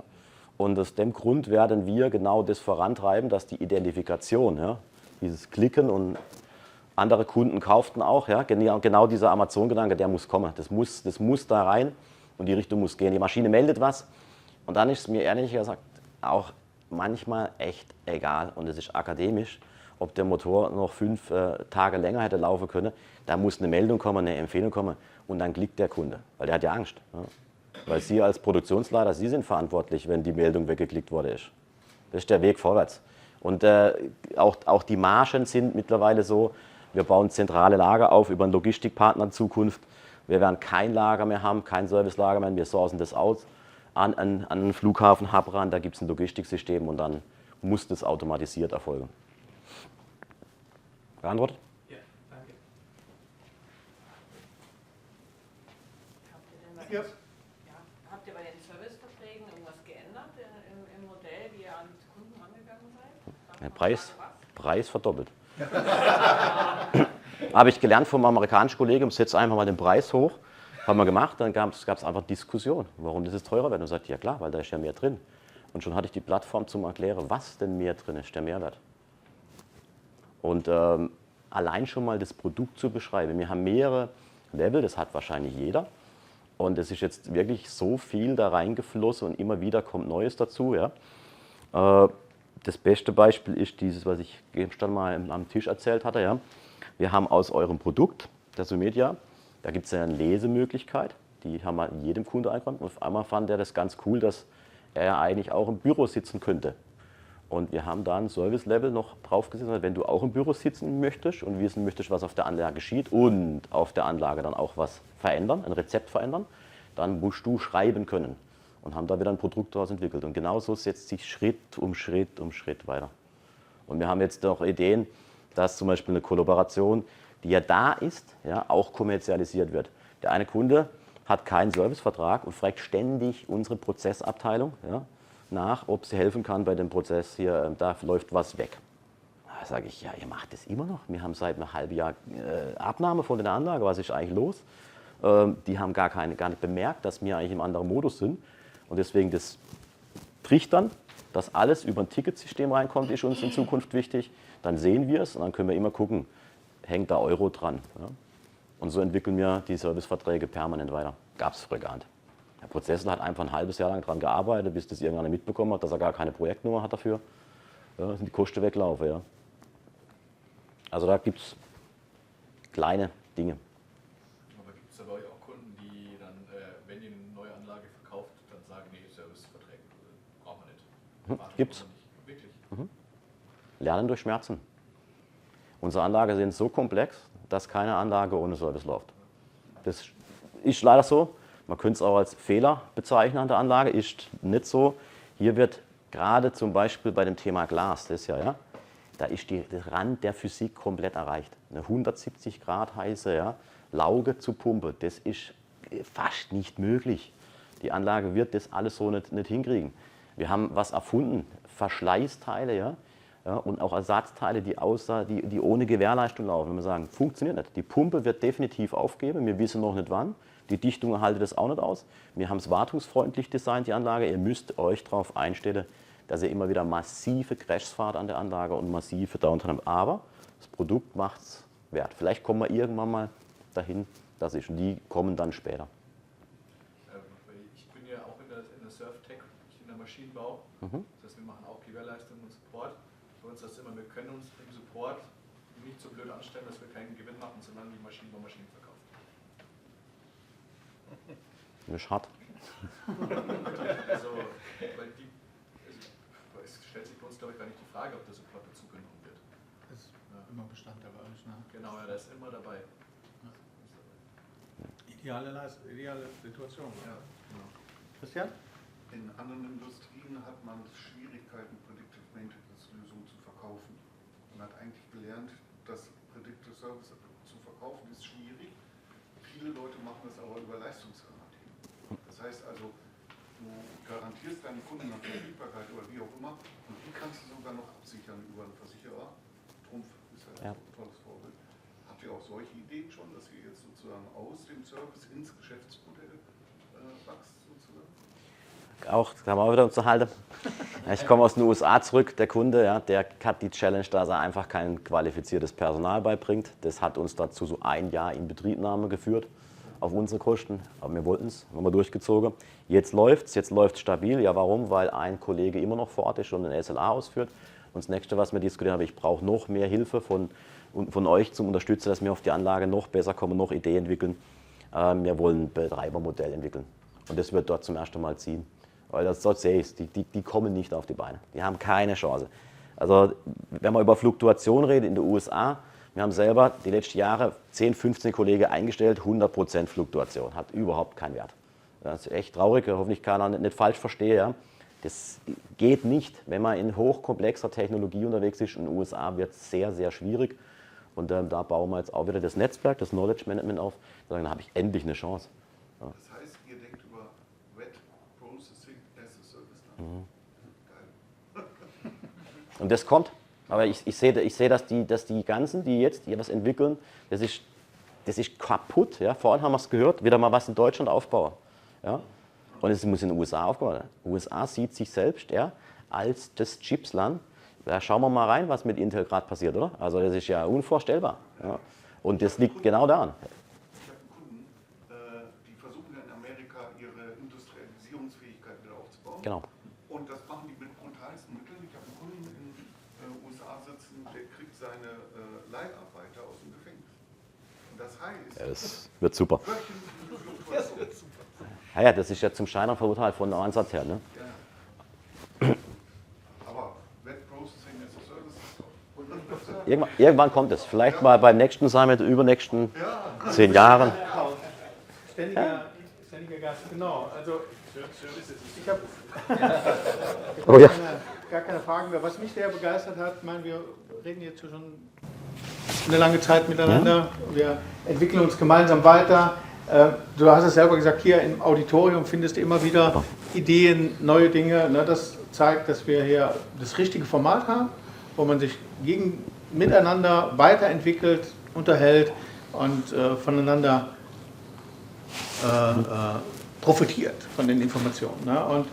Und aus dem Grund werden wir genau das vorantreiben, dass die Identifikation, ja, dieses Klicken und andere Kunden kauften auch, ja, genau dieser Amazon-Gedanke, der muss kommen. Das muss da rein und die Richtung muss gehen. Die Maschine meldet was und dann ist es mir ehrlich gesagt auch manchmal echt egal und es ist akademisch, ob der Motor noch 5 Tage länger hätte laufen können. Da muss eine Meldung kommen, eine Empfehlung kommen und dann klickt der Kunde, weil der hat ja Angst. Ja. Weil Sie als Produktionsleiter, Sie sind verantwortlich, wenn die Meldung weggeklickt worden ist. Das ist der Weg vorwärts. Und auch die Margen sind mittlerweile so, wir bauen zentrale Lager auf über einen Logistikpartner in Zukunft. Wir werden kein Lager mehr haben, kein Servicelager mehr, wir sourcen das aus an einen Flughafen Hub ran, da gibt es ein Logistiksystem und dann muss das automatisiert erfolgen. Beantwortet? Ja, danke. Ja. Habt ihr bei den Serviceverträgen irgendwas geändert im Modell, wie ihr an die Kunden angegangen seid? Der Preis verdoppelt. Habe ich gelernt vom amerikanischen Kollegen, setzt einfach mal den Preis hoch. Haben wir gemacht, dann gab es einfach Diskussion, warum das jetzt teurer wird. Und sagt, ja klar, weil da ist ja mehr drin. Und schon hatte ich die Plattform zum Erklären, was denn mehr drin ist, der Mehrwert. Und allein schon mal das Produkt zu beschreiben. Wir haben mehrere Level, das hat wahrscheinlich jeder. Und es ist jetzt wirklich so viel da reingeflossen und immer wieder kommt Neues dazu. Ja. Das beste Beispiel ist dieses, was ich gestern mal am Tisch erzählt hatte. Ja. Wir haben aus eurem Produkt, der Symedia, da gibt es ja eine Lesemöglichkeit, die haben wir jedem Kunde eingeräumt. Und auf einmal fand er das ganz cool, dass er ja eigentlich auch im Büro sitzen könnte. Und wir haben da ein Service-Level noch draufgesetzt, wenn du auch im Büro sitzen möchtest und wissen möchtest, was auf der Anlage geschieht und auf der Anlage dann auch was verändern, ein Rezept verändern, dann musst du schreiben können. Und haben da wieder ein Produkt daraus entwickelt. Und genauso setzt sich Schritt um Schritt um Schritt weiter. Und wir haben jetzt noch Ideen, dass zum Beispiel eine Kollaboration, die ja da ist, ja, auch kommerzialisiert wird. Der eine Kunde hat keinen Servicevertrag und fragt ständig unsere Prozessabteilung, ja, nach, ob sie helfen kann bei dem Prozess hier, da läuft was weg. Da sage ich, ja, ihr macht das immer noch. Wir haben seit einem halben Jahr Abnahme von der Anlage, was ist eigentlich los? Die haben gar nicht bemerkt, dass wir eigentlich im anderen Modus sind. Und deswegen das Trichtern, dass alles über ein Ticketsystem reinkommt, ist uns in Zukunft wichtig. Dann sehen wir es und dann können wir immer gucken, hängt da Euro dran. Ja? Und so entwickeln wir die Serviceverträge permanent weiter. Gab es früher gar nicht. Der Prozessler hat einfach ein halbes Jahr lang daran gearbeitet, bis das irgendeiner mitbekommen hat, dass er gar keine Projektnummer hat dafür. Ja, sind die Kosten weglaufen. Ja. Also da gibt es kleine Dinge. Aber gibt es da bei euch auch Kunden, die dann, wenn ihr eine neue Anlage verkauft, dann sagen, nee, Serviceverträge brauchen wir nicht. Gibt's. Wirklich? Lernen durch Schmerzen. Unsere Anlagen sind so komplex, dass keine Anlage ohne Service läuft. Das ist leider so. Man könnte es auch als Fehler bezeichnen an der Anlage, ist nicht so. Hier wird gerade zum Beispiel bei dem Thema Glas, das ist ja, da ist der Rand der Physik komplett erreicht. Eine 170 Grad heiße Lauge zu pumpen, das ist fast nicht möglich. Die Anlage wird das alles so nicht hinkriegen. Wir haben was erfunden, Verschleißteile, ja, und auch Ersatzteile, die ohne Gewährleistung laufen. Wenn wir sagen, funktioniert nicht. Die Pumpe wird definitiv aufgeben, wir wissen noch nicht wann. Die Dichtung erhaltet das auch nicht aus. Wir haben es wartungsfreundlich designt, die Anlage. Ihr müsst euch darauf einstellen, dass ihr immer wieder massive Crashs fahrt an der Anlage und massive Downtime habt. Aber das Produkt macht es wert. Vielleicht kommen wir irgendwann mal dahin, dass und die kommen dann später. Ich bin ja auch in der Surftech, in der Maschinenbau. Das heißt, wir machen auch Gewährleistung und Support. Für uns ist immer, wir können uns im Support nicht so blöd anstellen, dass wir keinen Gewinn machen, solange die Maschinen verkaufen. Das ist hart. Also, es stellt sich bei uns, glaube ich, gar nicht die Frage, ob der Support dazu genommen wird. Das ist immer Bestandteil bei euch, ne? Genau, ja, der ist immer dabei. Ideale Situation. Ja, genau. Christian? In anderen Industrien hat man Schwierigkeiten, Predictive Maintenance Lösungen zu verkaufen. Man hat eigentlich gelernt, dass Predictive Service zu verkaufen ist schwierig. Viele Leute machen das aber über Leistungsgarantien. Das heißt also, du garantierst deinen Kunden nach Verfügbarkeit oder wie auch immer und die kannst du sogar noch absichern über einen Versicherer. Trumpf ist ja ein tolles Vorbild. Habt ihr auch solche Ideen schon, dass ihr jetzt sozusagen aus dem Service ins Geschäftsmodell wächst sozusagen? Auch, da haben wir auch wieder unterhalten. Ja, ich komme aus den USA zurück, der Kunde, ja, der hat die Challenge, dass er einfach kein qualifiziertes Personal beibringt. Das hat uns dazu so ein Jahr in Betriebnahme geführt, auf unsere Kosten. Aber wir wollten es, haben wir durchgezogen. Jetzt läuft es stabil. Ja, warum? Weil ein Kollege immer noch vor Ort ist und den SLA ausführt. Und das nächste, was wir diskutieren haben, ich brauche noch mehr Hilfe von euch zum Unterstützen, dass wir auf die Anlage noch besser kommen, noch Ideen entwickeln. Wir wollen ein Betreibermodell entwickeln. Und das wird dort zum ersten Mal ziehen. Weil dort sehe ich es, die kommen nicht auf die Beine. Die haben keine Chance. Also wenn man über Fluktuation redet in den USA, wir haben selber die letzten Jahre 10, 15 Kollegen eingestellt, 100% Fluktuation, hat überhaupt keinen Wert. Das ist echt traurig, hoffentlich keiner nicht falsch verstehe. Ja. Das geht nicht, wenn man in hochkomplexer Technologie unterwegs ist. In den USA wird es sehr, sehr schwierig. Und da bauen wir jetzt auch wieder das Netzwerk, das Knowledge Management auf. Dann habe ich endlich eine Chance. Ja. Das heißt, ihr denkt über Wet Processing as a Service nach. Geil. Und das kommt. Aber ich sehe, dass die ganzen, die jetzt hier was entwickeln, das ist kaputt. Ja. Vorhin haben wir es gehört, wieder mal was in Deutschland aufbauen. Ja. Und es muss in den USA aufbauen. Die USA sieht sich selbst als das Chipsland. Da schauen wir mal rein, was mit Intel gerade passiert, oder? Also das ist ja unvorstellbar. Ja. Und das liegt genau daran. Ich habe einen Kunden, die versuchen in Amerika ihre Industrialisierungsfähigkeit wieder aufzubauen. Genau. Und das machen die mit brutalsten Mitteln. Ich habe einen Kunden in den USA sitzen, der kriegt seine Leiharbeiter aus dem Gefängnis. Und das heißt, Ja, das wird super. wöchentliche Fluktuation. Ja, das ist ja zum Scheitern verurteilt von der Ansatz her. Ne? Aber Wet Processing as a Service ist Irgendwann kommt es. Vielleicht mal beim nächsten Summit, übernächsten 10 Jahren. Ständiger Gast, genau. Also ich habe Oh ja. gar keine Fragen mehr. Was mich sehr begeistert hat, ich meine, wir reden jetzt schon eine lange Zeit miteinander. Wir entwickeln uns gemeinsam weiter. Du hast es selber gesagt, hier im Auditorium findest du immer wieder Ideen, neue Dinge. Ne? Das zeigt, dass wir hier das richtige Format haben, wo man sich miteinander weiterentwickelt, unterhält und voneinander profitiert von den Informationen. Ne? Und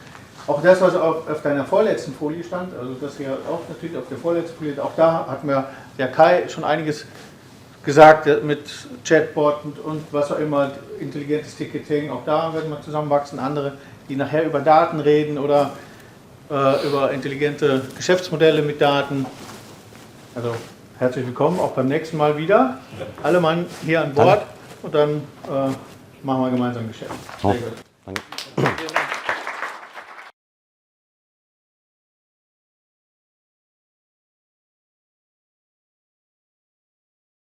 auch das, was auf deiner vorletzten Folie stand, also das hier auch natürlich auf der vorletzten Folie, auch da hat mir der Kai schon einiges gesagt mit Chatbot und was auch immer, intelligentes Ticketing, auch da werden wir zusammenwachsen. Andere, die nachher über Daten reden oder über intelligente Geschäftsmodelle mit Daten. Also herzlich willkommen, auch beim nächsten Mal wieder. Alle Mann hier an Bord und dann machen wir gemeinsam Geschäft. Sehr gut. Danke.